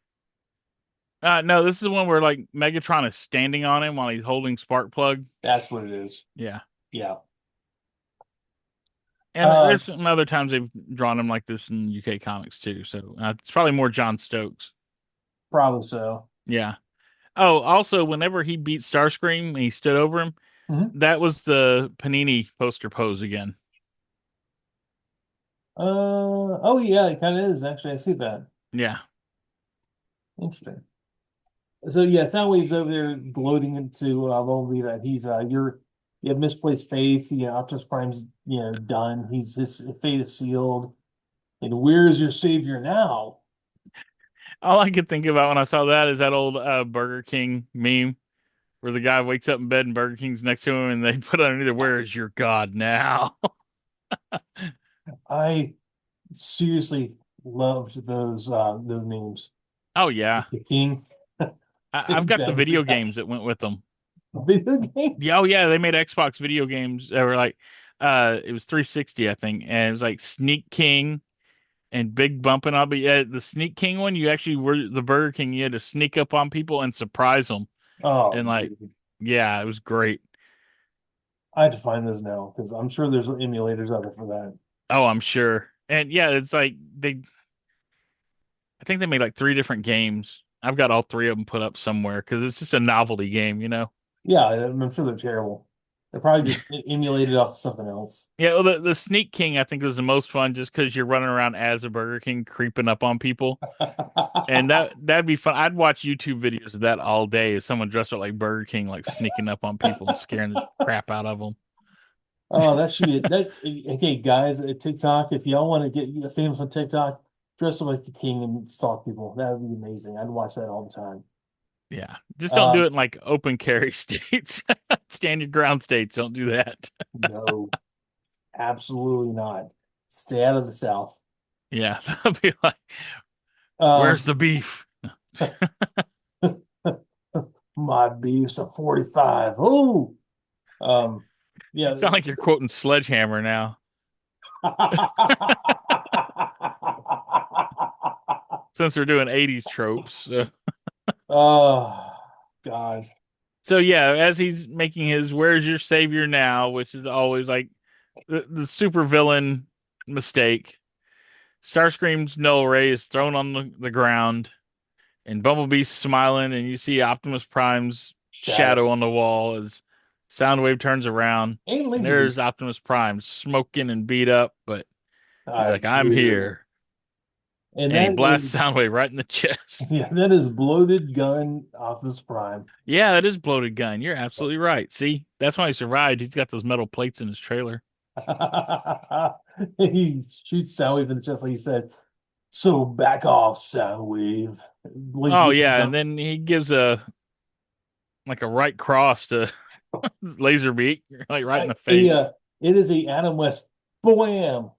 Speaker 2: No, this is one where like Megatron is standing on him while he's holding Sparkplug.
Speaker 1: That's what it is.
Speaker 2: Yeah.
Speaker 1: Yeah.
Speaker 2: And
Speaker 1: Uh,
Speaker 2: there's some other times they've drawn him like this in UK comics too. So it's probably more John Stokes.
Speaker 1: Probably so.
Speaker 2: Yeah. Oh, also, whenever he beat Starscream and he stood over him,
Speaker 1: Mhm.
Speaker 2: that was the Panini poster pose again.
Speaker 1: Oh yeah, it kind of is actually. I see that.
Speaker 2: Yeah.
Speaker 1: Interesting. So yeah, Soundwave's over there gloating into Bumblebee that you have misplaced faith. Optimus Prime's done. His fate is sealed. And where is your savior now?
Speaker 2: All I could think about when I saw that is that old Burger King meme where the guy wakes up in bed and Burger King's next to him and they put underneath, "Where is your God now?"
Speaker 1: I seriously loved those names.
Speaker 2: Oh yeah.
Speaker 1: The King,
Speaker 2: I've got the
Speaker 1: Bad
Speaker 2: video
Speaker 1: guy.
Speaker 2: games that went with them.
Speaker 1: Video
Speaker 2: Yeah,
Speaker 1: games.
Speaker 2: oh yeah, they made Xbox video games that were like it was 360, I think, and it was like Sneak King and Big Bump and all. But yeah, the Sneak King one, you actually were the Burger King. You had to sneak up on people and surprise them,
Speaker 1: Oh,
Speaker 2: and like,
Speaker 1: dude.
Speaker 2: yeah, it was great.
Speaker 1: I have to find those now because I'm sure there's emulators out there for that.
Speaker 2: Oh, I'm sure. And yeah, it's like I think they made like 3 different games. I've got all 3 of them put up somewhere because it's just a novelty game, you know.
Speaker 1: Yeah, I'm sure they're terrible. They're probably just emulated off something else.
Speaker 2: Yeah, well, the Sneak King I think was the most fun just because you're running around as a Burger King creeping up on people. And that'd be fun. I'd watch YouTube videos of that all day. As someone dressed up like Burger King, like sneaking up on people and scaring the crap out of them.
Speaker 1: Oh, that should be that. Okay, guys at TikTok, if y'all want to get famous on TikTok, dress up like the king and stalk people. That would be amazing. I'd watch that all the time.
Speaker 2: Yeah, just don't do
Speaker 1: Um,
Speaker 2: it in like open carry states. Stand your ground states. Don't do that.
Speaker 1: no, absolutely not. Stay out of the South.
Speaker 2: Yeah, that'll be like, where's
Speaker 1: Um,
Speaker 2: the beef?
Speaker 1: my beef's a 45. Oh,
Speaker 2: You
Speaker 1: yeah.
Speaker 2: sound like you're quoting Sledgehammer now, since we're doing '80s tropes.
Speaker 1: Oh, God.
Speaker 2: So yeah, as he's making his "Where's your savior now," which is always like the super villain mistake. Starscream's null ray is thrown on the ground, and Bumblebee's smiling, and you see Optimus Prime's
Speaker 1: Shadow.
Speaker 2: shadow on the wall as Soundwave turns around,
Speaker 1: Ain't
Speaker 2: and
Speaker 1: Laserbeak.
Speaker 2: there's Optimus Prime smoking and beat up, but he's like,
Speaker 1: I'm
Speaker 2: "I'm
Speaker 1: here.
Speaker 2: here,"
Speaker 1: And
Speaker 2: and he
Speaker 1: that
Speaker 2: blasts
Speaker 1: is,
Speaker 2: Soundwave right in the chest.
Speaker 1: yeah, that is bloated gun Optimus Prime.
Speaker 2: Yeah, that is bloated gun. You're absolutely right. See, that's why he survived. He's got those metal plates in his trailer.
Speaker 1: He shoots Soundwave in the chest like he said, so back off, Soundwave.
Speaker 2: Oh
Speaker 1: Laserbeak comes
Speaker 2: yeah, and
Speaker 1: up.
Speaker 2: then he gives a like a right cross to Laserbeak, like right in the face.
Speaker 1: It is a Adam West blam.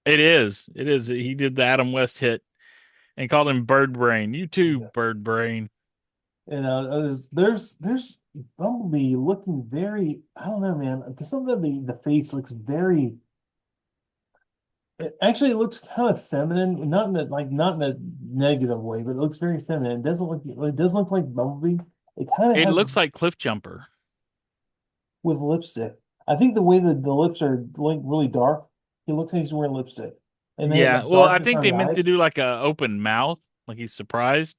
Speaker 2: It is. It is. He did the Adam West hit and called him Bird Brain. You too,
Speaker 1: Yes.
Speaker 2: Bird Brain.
Speaker 1: And there's Bumblebee looking very, I don't know, man. Some of the face looks very. It looks kind of feminine, not in a negative way, but it looks very feminine. It doesn't look like Bumblebee. It kind of
Speaker 2: It
Speaker 1: has
Speaker 2: looks like Cliff Jumper.
Speaker 1: with lipstick. I think the way that the lips are like really dark, he looks like he's wearing lipstick, and then has a
Speaker 2: Yeah. Well, I
Speaker 1: darkness
Speaker 2: think
Speaker 1: on
Speaker 2: they
Speaker 1: the
Speaker 2: meant to
Speaker 1: eyes.
Speaker 2: do like a open mouth, like he's surprised.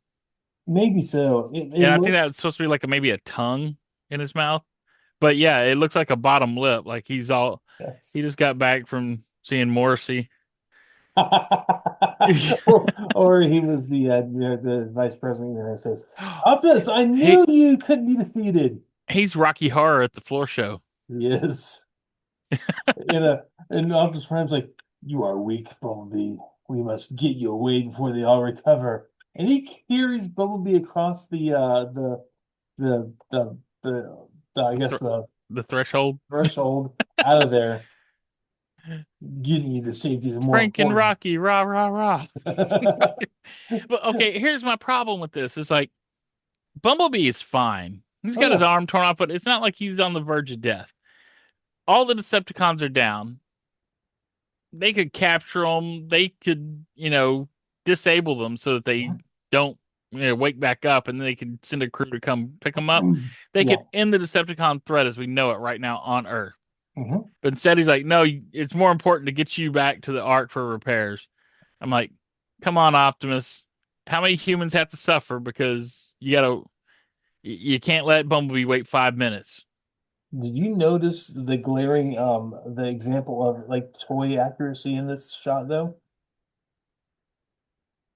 Speaker 1: Maybe so. It
Speaker 2: And I think that's
Speaker 1: looks
Speaker 2: supposed to be like maybe a tongue in his mouth. But yeah, it looks like a bottom lip. Like
Speaker 1: yes.
Speaker 2: he just got back from seeing Morrissey.
Speaker 1: or he was the vice president of the United States. Optus, I knew
Speaker 2: He
Speaker 1: you couldn't be defeated.
Speaker 2: he's Rocky Horror at the floor show.
Speaker 1: Yes. And Optimus Prime's like, "You are weak, Bumblebee. We must get you away before they all recover." And he carries Bumblebee across the the I
Speaker 2: The,
Speaker 1: guess
Speaker 2: th
Speaker 1: the
Speaker 2: the threshold.
Speaker 1: threshold out of there, getting you to safety is more
Speaker 2: Frank and
Speaker 1: important.
Speaker 2: Rocky, rah rah rah. But okay, here's my problem with this. It's like Bumblebee is fine. He's
Speaker 1: Oh
Speaker 2: got his
Speaker 1: yeah.
Speaker 2: arm torn off, but it's not like he's on the verge of death. All the Decepticons are down. They could capture them. They could, disable them so that they don't, wake back up, and then they can send a crew to come pick them up. They
Speaker 1: Yeah.
Speaker 2: could end the Decepticon threat as we know it right now on Earth.
Speaker 1: Hmm.
Speaker 2: But instead, he's like, no, it's more important to get you back to the Ark for repairs. I'm like, come on, Optimus. How many humans have to suffer because you can't let Bumblebee wait 5 minutes?
Speaker 1: Did you notice the glaring the example of like toy accuracy in this shot though?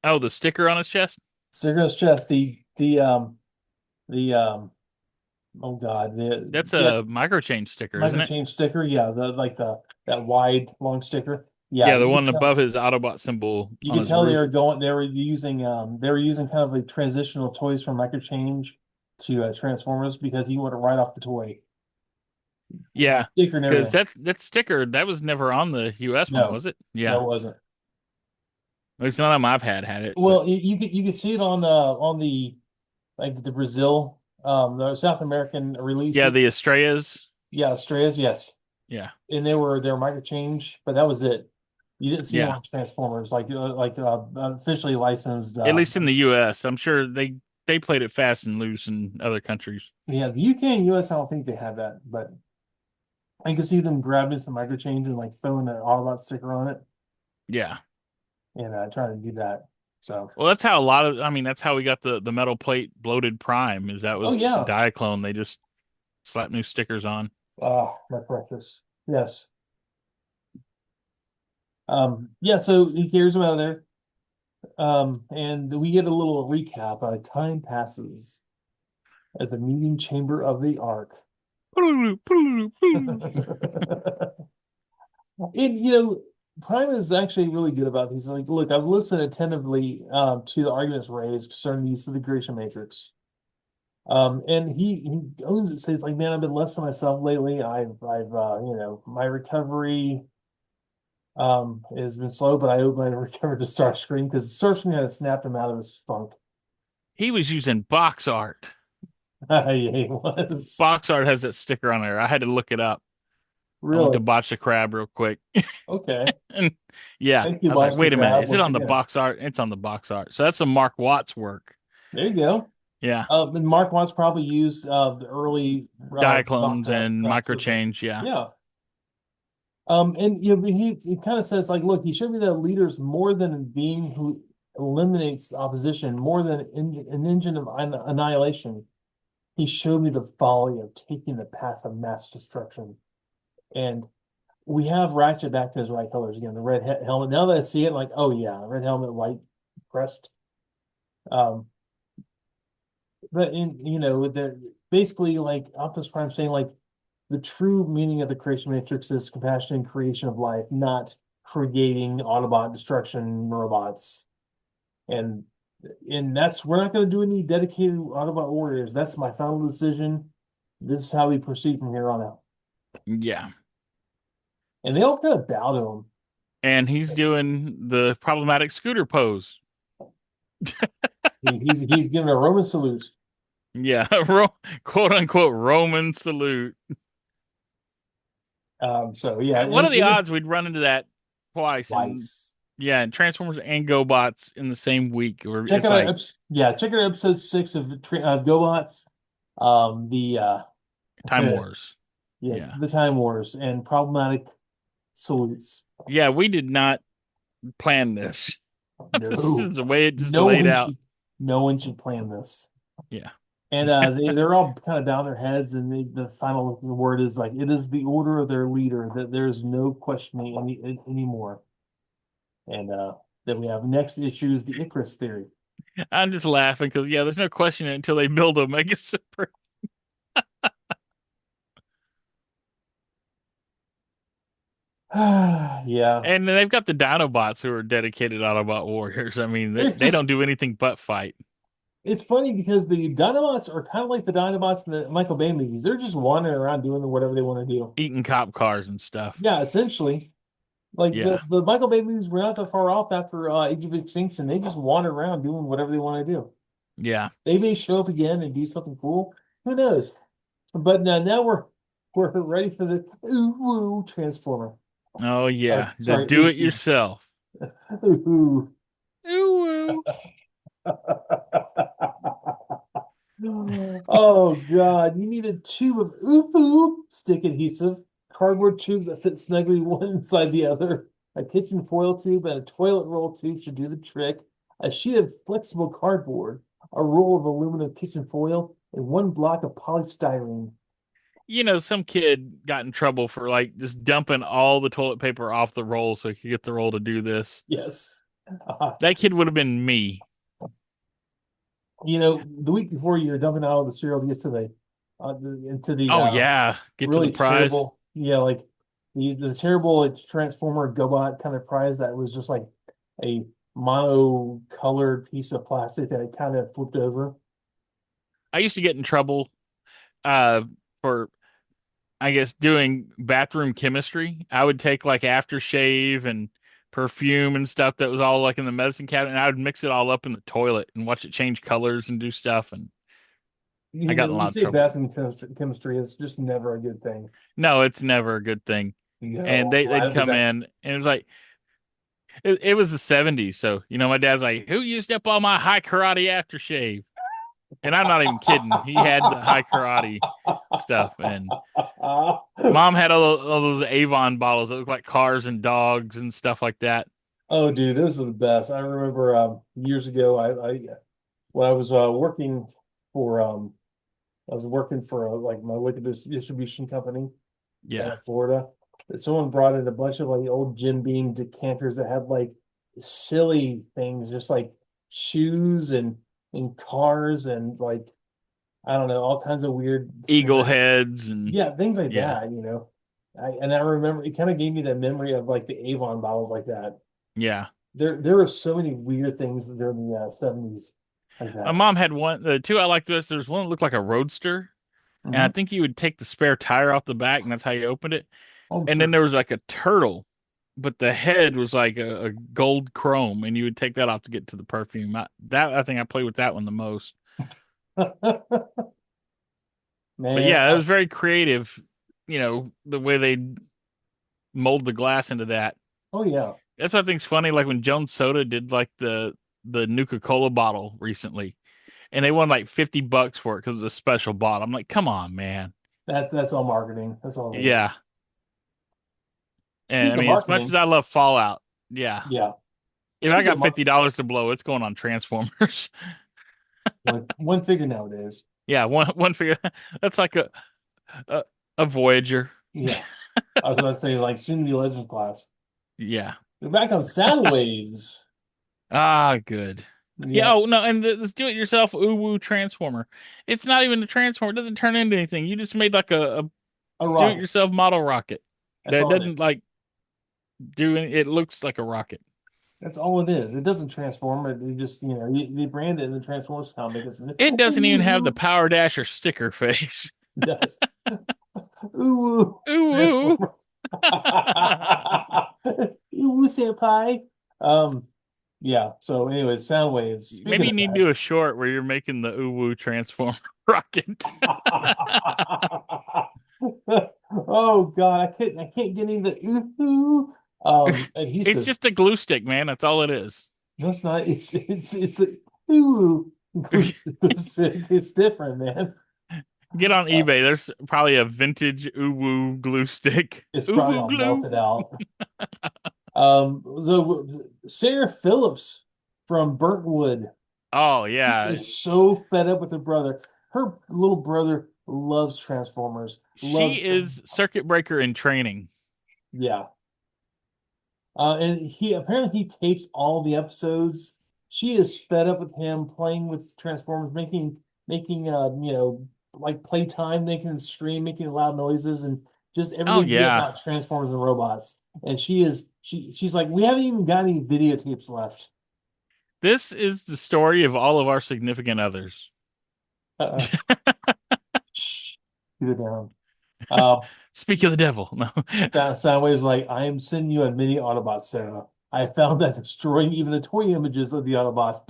Speaker 2: Oh, the sticker on his chest?
Speaker 1: Sergio's chest, the oh God, the
Speaker 2: That's
Speaker 1: yeah,
Speaker 2: a micro change sticker, isn't
Speaker 1: micro
Speaker 2: it?
Speaker 1: change sticker, yeah, the like the that wide long sticker. Yeah,
Speaker 2: Yeah, the one above his Autobot symbol
Speaker 1: you
Speaker 2: on
Speaker 1: could
Speaker 2: his
Speaker 1: tell
Speaker 2: roof.
Speaker 1: they were using kind of like transitional toys from microchange to Transformers because he went right off the toy.
Speaker 2: Yeah,
Speaker 1: Sticker and
Speaker 2: because
Speaker 1: everything.
Speaker 2: that sticker that was never on the US one,
Speaker 1: No,
Speaker 2: was it?
Speaker 1: no,
Speaker 2: Yeah,
Speaker 1: it wasn't.
Speaker 2: at least none of them I've had it. But
Speaker 1: Well, you could see it on the like the Brazil, the South American
Speaker 2: yeah,
Speaker 1: releases.
Speaker 2: the Estrellas.
Speaker 1: Yeah, Strayas, yes,
Speaker 2: Yeah,
Speaker 1: and they were microchange, but that was it. You didn't see them
Speaker 2: yeah.
Speaker 1: on Transformers officially licensed.
Speaker 2: At least in the US, I'm sure they played it fast and loose in other countries.
Speaker 1: Yeah, the UK and US, I don't think they had that, but I can see them grabbing some microchange and like throwing an Autobot sticker on it
Speaker 2: Yeah.
Speaker 1: and trying to do that. So,
Speaker 2: Well, that's how a lot of. I mean, that's how we got the metal plate bloated Prime. Is that
Speaker 1: oh
Speaker 2: was just a
Speaker 1: yeah,
Speaker 2: Diaclone? They just slapped new stickers on.
Speaker 1: my precious. Yes. Yeah, so he carries him out of there. And we get a little recap. Time passes at the meeting chamber of the Ark. And Prime is actually really good about these. Like, look, I've listened attentively to the arguments raised concerning the use of the creation matrix. And he owns it, says like, man, I've been less than myself lately. I've my recovery has been slow, but I hope I recovered to Starscream because Starscream had snapped him out of his funk.
Speaker 2: He was using box art.
Speaker 1: Yeah, he was
Speaker 2: Box art has that sticker on there. I had to look it up. I went to
Speaker 1: really
Speaker 2: Botch the Crab real quick.
Speaker 1: okay.
Speaker 2: And yeah,
Speaker 1: Thank you,
Speaker 2: I was like,
Speaker 1: Watch the
Speaker 2: wait a minute,
Speaker 1: Crab,
Speaker 2: is it
Speaker 1: once
Speaker 2: on the
Speaker 1: again.
Speaker 2: box art? It's on the box art. So that's some Mark Watts work.
Speaker 1: There you go.
Speaker 2: Yeah.
Speaker 1: And Mark Watts probably used the early
Speaker 2: Diaclones and micro change. Yeah.
Speaker 1: yeah. And he kind of says like, look, he showed me that leader's more than a being who eliminates opposition, more than an engine of annihilation. He showed me the folly of taking the path of mass destruction. And we have Ratchet back to his right colors again, the red helmet. Now that I see it, like, oh yeah, red helmet, white crest. Um, but they're basically like Optimus Prime saying like the true meaning of the creation matrix is compassion and creation of life, not creating Autobot destruction robots. And that's we're not going to do any dedicated Autobot warriors. That's my final decision. This is how we proceed from here on out.
Speaker 2: Yeah.
Speaker 1: And they all kind of bow to him.
Speaker 2: And he's doing the problematic scooter pose.
Speaker 1: He's giving a Roman salute.
Speaker 2: Yeah. Quote unquote Roman salute.
Speaker 1: So yeah,
Speaker 2: What are
Speaker 1: and
Speaker 2: the
Speaker 1: it is
Speaker 2: odds we'd run into that twice? And
Speaker 1: twice.
Speaker 2: yeah, and Transformers and GoBots in the same week. Or
Speaker 1: Check
Speaker 2: it's
Speaker 1: out
Speaker 2: like
Speaker 1: check out episode 6 of GoBots. The
Speaker 2: Time Wars.
Speaker 1: yes,
Speaker 2: Yeah.
Speaker 1: the Time Wars and problematic salutes.
Speaker 2: Yeah, we did not plan this. This
Speaker 1: No,
Speaker 2: is the way it just
Speaker 1: no
Speaker 2: laid
Speaker 1: one
Speaker 2: out.
Speaker 1: should, no one should plan this.
Speaker 2: Yeah.
Speaker 1: And they're all kind of down their heads, and the final word is like, it is the order of their leader that there's no questioning anymore. And then we have next issue is the Icarus theory.
Speaker 2: I'm just laughing because yeah, there's no question until they build a Mega Super.
Speaker 1: Yeah,
Speaker 2: And they've got the Dinobots who are dedicated Autobot warriors. I mean,
Speaker 1: they're
Speaker 2: they
Speaker 1: just
Speaker 2: don't do anything but fight.
Speaker 1: it's funny because the Dinobots are kind of like the Dinobots in the Michael Bay movies. They're just wandering around doing whatever they want to do.
Speaker 2: Eating cop cars and stuff.
Speaker 1: Yeah, essentially. Like
Speaker 2: Yeah.
Speaker 1: the Michael Bay movies were not that far off after Age of Extinction. They just wander around doing whatever they want to do.
Speaker 2: Yeah.
Speaker 1: They may show up again and do something cool. Who knows? But now we're ready for the ooh woo transformer.
Speaker 2: Oh yeah. The
Speaker 1: Sorry,
Speaker 2: do
Speaker 1: ooh
Speaker 2: it yourself.
Speaker 1: ooh ooh.
Speaker 2: Ooh.
Speaker 1: Oh God, you need a tube of ooh stick adhesive, cardboard tubes that fit snugly one inside the other, a kitchen foil tube and a toilet roll tube should do the trick, a sheet of flexible cardboard, a roll of aluminum kitchen foil, and one block of polystyrene.
Speaker 2: Some kid got in trouble for like just dumping all the toilet paper off the roll so he could get the roll to do this.
Speaker 1: Yes.
Speaker 2: That kid would have been me.
Speaker 1: The week before you're dumping out all the cereal to get to into the
Speaker 2: Oh yeah. Get to the
Speaker 1: really
Speaker 2: prize.
Speaker 1: terrible, yeah, like the terrible like, Transformer GoBot kind of prize that was just like a mono-colored piece of plastic that it kind of flipped over.
Speaker 2: I used to get in trouble uh for I guess doing bathroom chemistry. I would take like aftershave and perfume and stuff that was all like in the medicine cabinet, and I would mix it all up in the toilet and watch it change colors and do stuff. And I got in a
Speaker 1: When you
Speaker 2: lot of
Speaker 1: say
Speaker 2: trouble.
Speaker 1: bathroom chemistry, it's just never a good thing.
Speaker 2: No, it's never a good thing.
Speaker 1: You
Speaker 2: And
Speaker 1: go,
Speaker 2: they'd
Speaker 1: why does
Speaker 2: come
Speaker 1: that?
Speaker 2: in, and it was like it was the '70s, so my dad's like, "Who used up all my high karate aftershave?" And I'm not even kidding. He had the high karate stuff, and mom had all those Avon bottles that look like cars and dogs and stuff like that.
Speaker 1: Oh, dude, those are the best. I remember years ago, I when I was for I was working for like my liquor distribution company down
Speaker 2: Yeah.
Speaker 1: in Florida. Someone brought in a bunch of like old Jim Beam decanters that had like silly things, just like shoes and cars and like I don't know, all kinds of weird
Speaker 2: Eagle
Speaker 1: cigarette,
Speaker 2: heads and
Speaker 1: yeah, things like
Speaker 2: yeah,
Speaker 1: that. I remember it kind of gave me that memory of like the Avon bottles like that.
Speaker 2: yeah.
Speaker 1: There were so many weird things during the 70s like
Speaker 2: My
Speaker 1: that.
Speaker 2: mom had one. The two I liked this. There's one that looked like a roadster, and I
Speaker 1: Hmm.
Speaker 2: think you would take the spare tire off the back, and that's how you opened it.
Speaker 1: Oh,
Speaker 2: And then
Speaker 1: sure.
Speaker 2: there was like a turtle, but the head was like a gold chrome, and you would take that off to get to the perfume. I think I played with that one the most. But
Speaker 1: Man,
Speaker 2: yeah, it was very creative. The way they mold the glass into that.
Speaker 1: oh yeah.
Speaker 2: That's what I think's funny. Like when Jones Soda did like the Nuka-Cola bottle recently, and they won like $50 for it because it's a special bottle. I'm like, come on, man.
Speaker 1: That's all marketing. That's all it is.
Speaker 2: Yeah. And I
Speaker 1: Speaking of
Speaker 2: mean, as much as
Speaker 1: marketing,
Speaker 2: I love Fallout, yeah.
Speaker 1: yeah.
Speaker 2: If I
Speaker 1: Speaking
Speaker 2: got
Speaker 1: of marketing,
Speaker 2: $50 to blow, it's going on Transformers.
Speaker 1: one figure nowadays.
Speaker 2: Yeah, one figure. That's like a, a Voyager.
Speaker 1: Yeah. I was gonna say like soon to be Legends class.
Speaker 2: Yeah.
Speaker 1: We're back on sound waves.
Speaker 2: Ah, good. Yeah.
Speaker 1: Yeah.
Speaker 2: Oh no, and this do-it-yourself woo transformer. It's not even a transformer. It doesn't turn into anything. You just made like a
Speaker 1: A rocket.
Speaker 2: do-it-yourself model rocket
Speaker 1: That's
Speaker 2: that
Speaker 1: all it
Speaker 2: doesn't
Speaker 1: is.
Speaker 2: like do any. It looks like a rocket.
Speaker 1: That's all it is. It doesn't transform. They just, they brand it in the Transformers comic.
Speaker 2: It doesn't even have the
Speaker 1: Ooh,
Speaker 2: Power Dasher sticker face.
Speaker 1: it does. Ooh,
Speaker 2: Ooh,
Speaker 1: Transformer.
Speaker 2: ooh.
Speaker 1: Ooh, senpai. Um, yeah. So, anyways, sound waves. Speaking
Speaker 2: Maybe you
Speaker 1: of
Speaker 2: need to do a short where you're making the uwu transformer rocket.
Speaker 1: that. Oh God, I can't get any of the ooh
Speaker 2: It's
Speaker 1: adhesive.
Speaker 2: just a glue stick, man. That's all it is.
Speaker 1: No, it's not. It's a ooh. It's different, man.
Speaker 2: Get on
Speaker 1: Uh,
Speaker 2: eBay. There's probably a vintage uwu glue stick.
Speaker 1: it's probably
Speaker 2: Uwu
Speaker 1: all
Speaker 2: glue.
Speaker 1: melted out. So Sarah Phillips from Burntwood,
Speaker 2: Oh
Speaker 1: she
Speaker 2: yeah,
Speaker 1: is so fed up with her brother. Her little brother loves Transformers.
Speaker 2: she
Speaker 1: Loves,
Speaker 2: is circuit breaker in training.
Speaker 1: yeah. And he tapes all the episodes. She is fed up with him playing with Transformers, making like playtime, making them scream, making loud noises, and just
Speaker 2: Oh
Speaker 1: everything be
Speaker 2: yeah,
Speaker 1: about Transformers and robots. And she's like, we haven't even got any videotapes left.
Speaker 2: This is the story of all of our significant others.
Speaker 1: Uh, shh, keep it down. Uh,
Speaker 2: Speak of the devil. No.
Speaker 1: Soundwave's like, I am sending you a mini Autobot, Sarah. I found that destroying even the toy images of the Autobots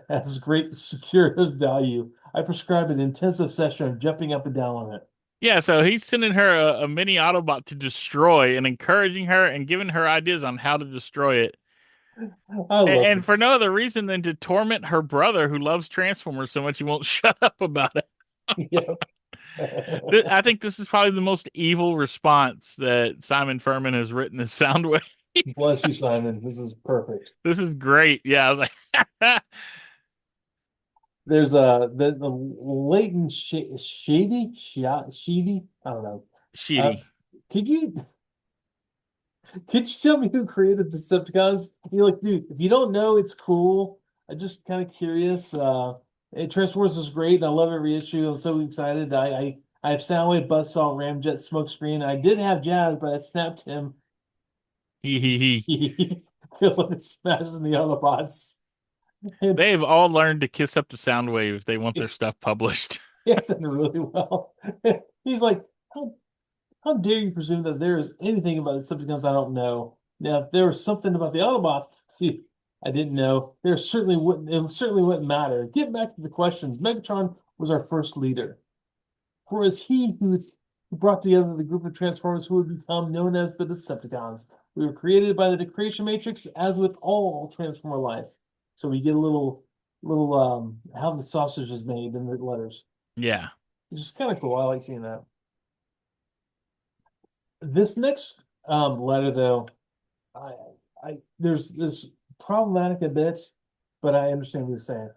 Speaker 1: has great securative value. I prescribe an intensive session of jumping up and down on it.
Speaker 2: Yeah, so he's sending her a mini Autobot to destroy and encouraging her and giving her ideas on how to destroy it.
Speaker 1: I love
Speaker 2: And for
Speaker 1: this.
Speaker 2: no other reason than to torment her brother who loves Transformers so much he won't shut up about it.
Speaker 1: Yeah.
Speaker 2: I think this is probably the most evil response that Simon Furman has written as Soundwave.
Speaker 1: Bless you, Simon. This is perfect.
Speaker 2: This is great. Yeah, I was like,
Speaker 1: There's the latent shady. I don't know. Uh,
Speaker 2: shitty.
Speaker 1: could you tell me who created the Decepticons? You're like, dude, if you don't know, it's cool. I'm just kind of curious. Transformers is great, and I love every issue. I'm so excited. I have Soundwave, Buzzsaw, Ramjet, Smokescreen. I did have Jazz, but I snapped him.
Speaker 2: He he he.
Speaker 1: Killing, smashing the Autobots. And
Speaker 2: They've all learned to kiss up to Soundwave if they want their stuff published.
Speaker 1: it's done really well. He's like, how dare you presume that there is anything about the Decepticons I don't know? Now, if there was something about the Autobots too, I didn't know, there certainly wouldn't. It certainly wouldn't matter. Get back to the questions. Megatron was our first leader, for it was he who brought together the group of Transformers who would become known as the Decepticons. We were created by the Decreation Matrix, as with all Transformer life. So we get a little how the sausage is made in the letters.
Speaker 2: Yeah.
Speaker 1: It's just kind of cool. I like seeing that. This next letter, though, I, there's this problematic a bit, but I understand what you're saying.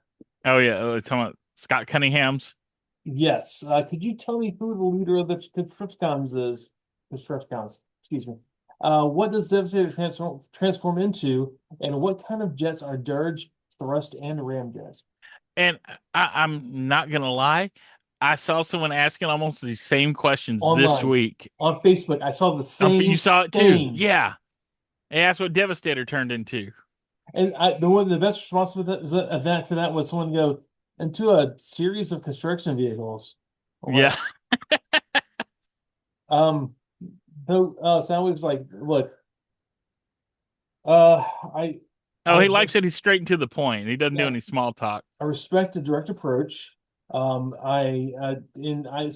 Speaker 2: Oh yeah. Talking about Scott Cunningham's.
Speaker 1: Yes, could you tell me who the leader of the Constructicons is? Constructicons, excuse me. What does Devastator transform into, and what kind of jets are Dirge, Thrust, and Ramjet?
Speaker 2: And I'm not gonna lie, I saw someone asking almost the same questions this
Speaker 1: Online,
Speaker 2: week.
Speaker 1: on Facebook, I saw the
Speaker 2: You
Speaker 1: same
Speaker 2: saw it too.
Speaker 1: thing.
Speaker 2: Yeah. They asked what Devastator turned into.
Speaker 1: And the best response to that was someone go into a series of construction vehicles. I'm like,
Speaker 2: Yeah.
Speaker 1: um, though, Soundwave's like, look, uh, I,
Speaker 2: Oh,
Speaker 1: I,
Speaker 2: he likes it. He's straight and to the point. He doesn't do
Speaker 1: yeah,
Speaker 2: any small talk.
Speaker 1: I respect a direct approach. So I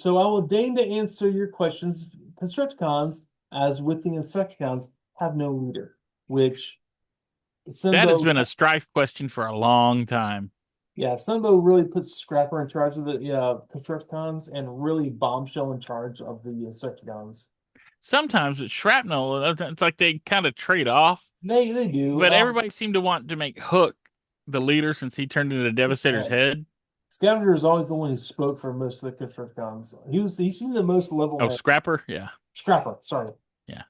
Speaker 1: will deign to answer your questions. Constructicons, as with the Insecticons, have no leader, which
Speaker 2: That has
Speaker 1: Sunbow,
Speaker 2: been a strife question for a long time.
Speaker 1: yeah, Sunbow really puts Scrapper in charge of the Constructicons and really Bombshell in charge of the Insecticons.
Speaker 2: Sometimes it's shrapnel. It's like they kind of trade off,
Speaker 1: They do.
Speaker 2: but everybody seemed to want to make Hook the leader since he turned into Devastator's
Speaker 1: Yeah.
Speaker 2: head.
Speaker 1: Scavenger is always the one who spoke for most of the Constructicons. He seemed the most
Speaker 2: Oh,
Speaker 1: level-headed.
Speaker 2: Scrapper? Yeah.
Speaker 1: Scrapper, sorry.
Speaker 2: Yeah.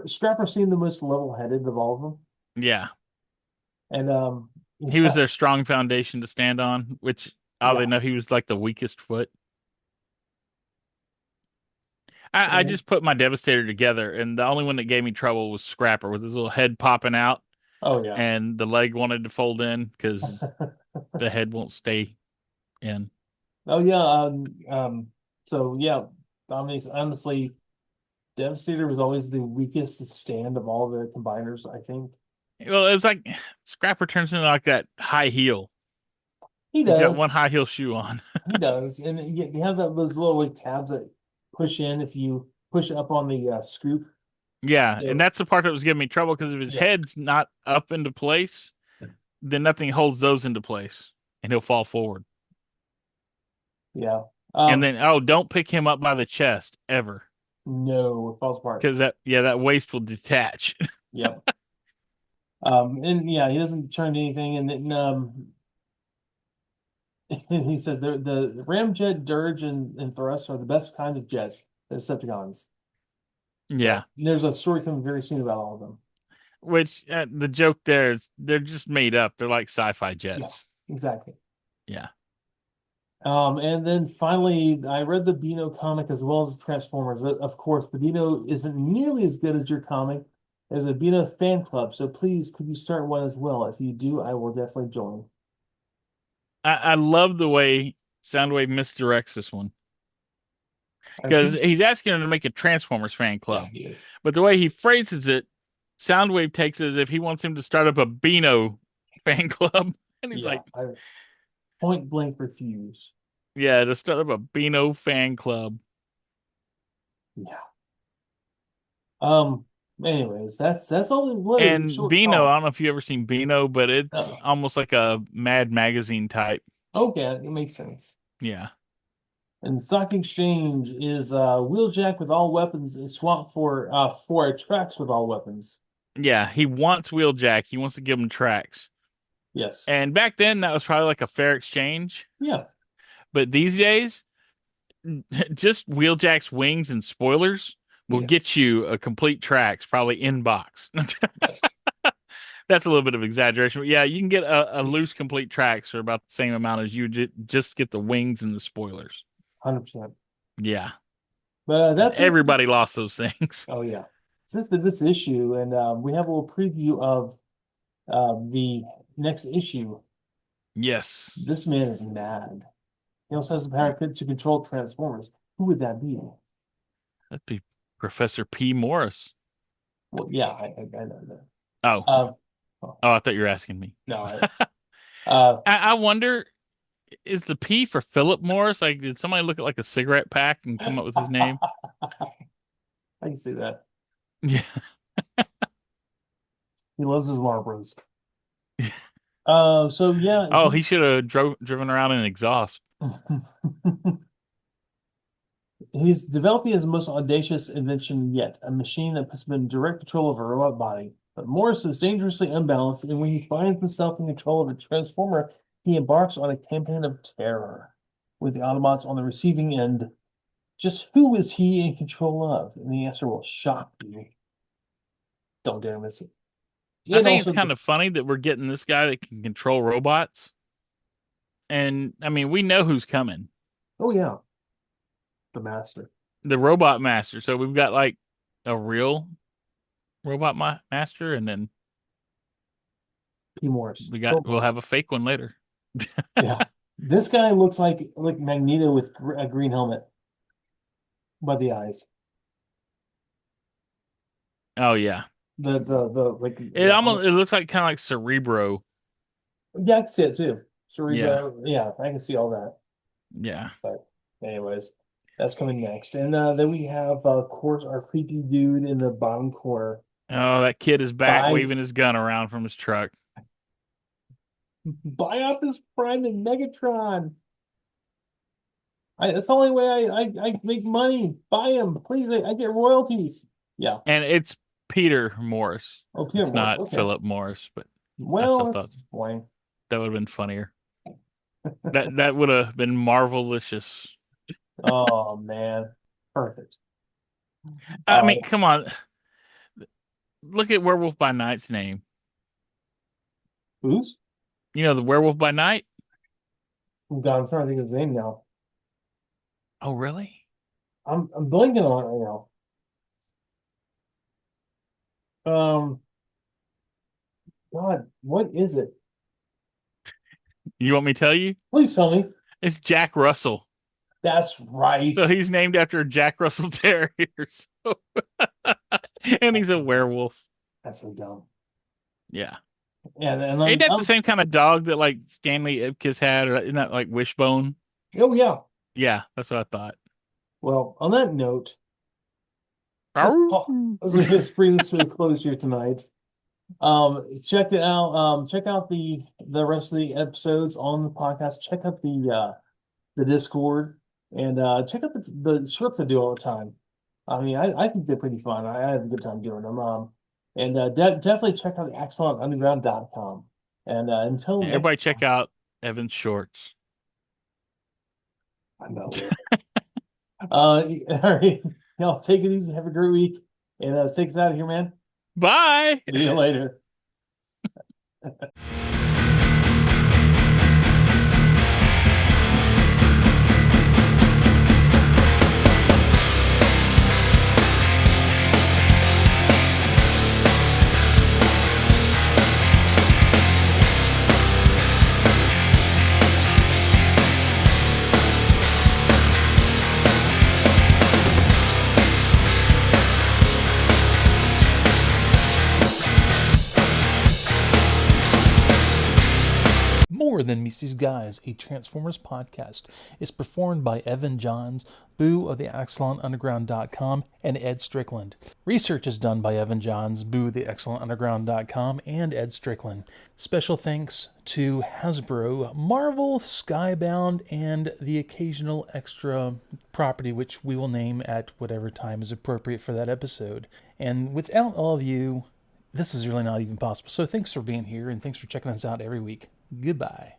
Speaker 1: Scrapper seemed the most level-headed of all of them.
Speaker 2: Yeah.
Speaker 1: And
Speaker 2: He was
Speaker 1: yeah,
Speaker 2: their strong foundation to stand on, which
Speaker 1: yeah.
Speaker 2: oddly enough, he was like the weakest foot. I
Speaker 1: And,
Speaker 2: just put my Devastator together, and the only one that gave me trouble was Scrapper with his little head popping out,
Speaker 1: oh yeah.
Speaker 2: and the leg wanted to fold in because the head won't stay in.
Speaker 1: Oh yeah. So yeah, honestly, Devastator was always the weakest stand of all the combiners, I think.
Speaker 2: Well, it was like Scrapper turns into like that high heel.
Speaker 1: He
Speaker 2: He's got
Speaker 1: does.
Speaker 2: one high heel shoe on.
Speaker 1: He does. And you have those little like tabs that push in if you push up on the scoop.
Speaker 2: Yeah, and
Speaker 1: So
Speaker 2: that's the part that was giving me trouble because if his
Speaker 1: yeah,
Speaker 2: head's not up into place, then nothing holds those into place, and he'll fall forward.
Speaker 1: yeah.
Speaker 2: And then, oh, don't pick him up by the chest ever,
Speaker 1: No, it falls apart.
Speaker 2: because that waist will detach.
Speaker 1: Yep. And yeah, he doesn't turn to anything. And then and he said the Ramjet, Dirge, and Thrust are the best kinds of jets. They're Decepticons. So
Speaker 2: Yeah,
Speaker 1: there's a story coming very soon about all of them.
Speaker 2: which the joke there is they're just made up. They're like sci-fi
Speaker 1: Yeah,
Speaker 2: jets.
Speaker 1: exactly.
Speaker 2: Yeah,
Speaker 1: And then finally, I read the Beano comic as well as Transformers. Of course, the Beano isn't nearly as good as your comic, There's a Beano fan club, so please could you start one as well? If you do, I will definitely join.
Speaker 2: I love the way Soundwave misdirects this one
Speaker 1: I
Speaker 2: because
Speaker 1: appreciate.
Speaker 2: he's asking him to make a Transformers fan
Speaker 1: Yeah,
Speaker 2: club,
Speaker 1: he is.
Speaker 2: but the way he phrases it, Soundwave takes it as if he wants him to start up a Beano fan club, and he's
Speaker 1: Yeah,
Speaker 2: like,
Speaker 1: I point blank refuse.
Speaker 2: "Yeah, to start up a Beano fan club."
Speaker 1: Yeah. Um. Anyways, that's all it was.
Speaker 2: And
Speaker 1: Short
Speaker 2: Beano,
Speaker 1: talk.
Speaker 2: I don't know if you ever seen Beano, but it's
Speaker 1: No.
Speaker 2: almost like a Mad Magazine type.
Speaker 1: Okay, it makes sense.
Speaker 2: Yeah,
Speaker 1: And Stock Exchange is Wheeljack with all weapons is swapped for a Trax with all weapons.
Speaker 2: yeah. He wants Wheeljack. He wants to give him tracks.
Speaker 1: Yes.
Speaker 2: And back then, that was probably like a fair exchange.
Speaker 1: Yeah.
Speaker 2: But these days, just Wheeljack's wings and spoilers will
Speaker 1: Yeah.
Speaker 2: get you a complete tracks, probably in box.
Speaker 1: Yes.
Speaker 2: That's a little bit of exaggeration, but yeah, you can get a loose complete tracks for about the same amount as you just get the wings and the spoilers.
Speaker 1: 100%.
Speaker 2: Yeah,
Speaker 1: But
Speaker 2: and
Speaker 1: that's it for
Speaker 2: everybody
Speaker 1: this.
Speaker 2: lost those things.
Speaker 1: Oh yeah. That's it for this issue, and we have a little preview of the next issue.
Speaker 2: Yes,
Speaker 1: This man is mad. He also has the power to control Transformers. Who would that be?
Speaker 2: that'd be Professor P. Morris.
Speaker 1: Well, yeah, I know that.
Speaker 2: Oh,
Speaker 1: Uh, oh,
Speaker 2: oh, I thought you were asking me.
Speaker 1: no, I,
Speaker 2: I wonder, is the P for Philip Morris? Like, did somebody look at like a cigarette pack and come up with his name?
Speaker 1: I can see that.
Speaker 2: Yeah.
Speaker 1: He loves his Marlboros. So yeah,
Speaker 2: Oh, he should have driven around in exhaust.
Speaker 1: he's developing his most audacious invention yet, a machine that puts him in direct control of a robot body. But Morris is dangerously unbalanced, and when he finds himself in control of a transformer, he embarks on a campaign of terror. With the Autobots on the receiving end, just who is he in control of? And the answer will shock you. Don't dare miss it.
Speaker 2: I
Speaker 1: And
Speaker 2: think it's
Speaker 1: also,
Speaker 2: kind of funny that we're getting this guy that can control robots. And I mean, we know who's coming.
Speaker 1: oh yeah, the master.
Speaker 2: The robot master. So we've got like a real robot master, and then
Speaker 1: P. Morris.
Speaker 2: we'll have a fake one later.
Speaker 1: Yeah. This guy looks like Magneto with a green helmet by the eyes.
Speaker 2: Oh yeah.
Speaker 1: The like
Speaker 2: It
Speaker 1: yeah,
Speaker 2: almost it looks like kind of like Cerebro.
Speaker 1: yeah, I can see it too.
Speaker 2: Yeah.
Speaker 1: Cerebro, yeah, I can see all that.
Speaker 2: Yeah.
Speaker 1: But anyways, that's coming next. And then we have of course our creepy dude in the bottom corner.
Speaker 2: Oh, that kid is back
Speaker 1: Buy
Speaker 2: waving his gun around from his truck.
Speaker 1: buy Optimus Prime and Megatron. That's the only way I make money. Buy him, please. I get royalties. Yeah.
Speaker 2: And it's Peter Morris.
Speaker 1: Oh, Peter
Speaker 2: It's
Speaker 1: Morse.
Speaker 2: not
Speaker 1: Okay.
Speaker 2: Philip Morris, but I
Speaker 1: Well,
Speaker 2: still thought
Speaker 1: that's disappointing.
Speaker 2: that would have been funnier. That would have been marvelicious.
Speaker 1: Oh man, perfect.
Speaker 2: I
Speaker 1: Uh,
Speaker 2: mean, come on. Look at Werewolf by Night's name.
Speaker 1: who's?
Speaker 2: You know the Werewolf by Night?
Speaker 1: Oh, God, I'm trying to think of his name now.
Speaker 2: Oh, really?
Speaker 1: I'm blanking on it right now. God, what is it?
Speaker 2: You want me to tell you?
Speaker 1: Please tell me.
Speaker 2: It's Jack Russell.
Speaker 1: That's right.
Speaker 2: So he's named after a Jack Russell Terrier. So and he's a werewolf.
Speaker 1: That's so dumb.
Speaker 2: Yeah.
Speaker 1: And
Speaker 2: Ain't
Speaker 1: then
Speaker 2: that the same kind of dog that like Stanley Ipkiss had? Or isn't that like Wishbone?
Speaker 1: oh yeah.
Speaker 2: Yeah, that's what I thought.
Speaker 1: Well, on that note, let's
Speaker 2: Arr.
Speaker 1: talk, let's bring this to a close here tonight. Check it out. Check out the rest of the episodes on the podcast. Check out the Discord and check out the scripts I do all the time. I mean, I think they're pretty fun. I have a good time doing them. And definitely check out axelonunderground.com. And until next
Speaker 2: Everybody check
Speaker 1: time,
Speaker 2: out Evan's shorts.
Speaker 1: I know. All right, y'all take it easy. Have a great week, and take us out of here, man.
Speaker 2: Bye.
Speaker 1: See you later. Meets These Guys, a Transformers podcast, is performed by Evan Johns, Boo of the AxelonUnderground.com, and Ed Strickland. Research is done by Evan Johns, Boo of the AxelonUnderground.com, and Ed Strickland. Special thanks to Hasbro, Marvel, Skybound, and the occasional extra property which we will name at whatever time is appropriate for that episode. And without all of you, this is really not even possible. So thanks for being here, and thanks for checking us out every week. Goodbye.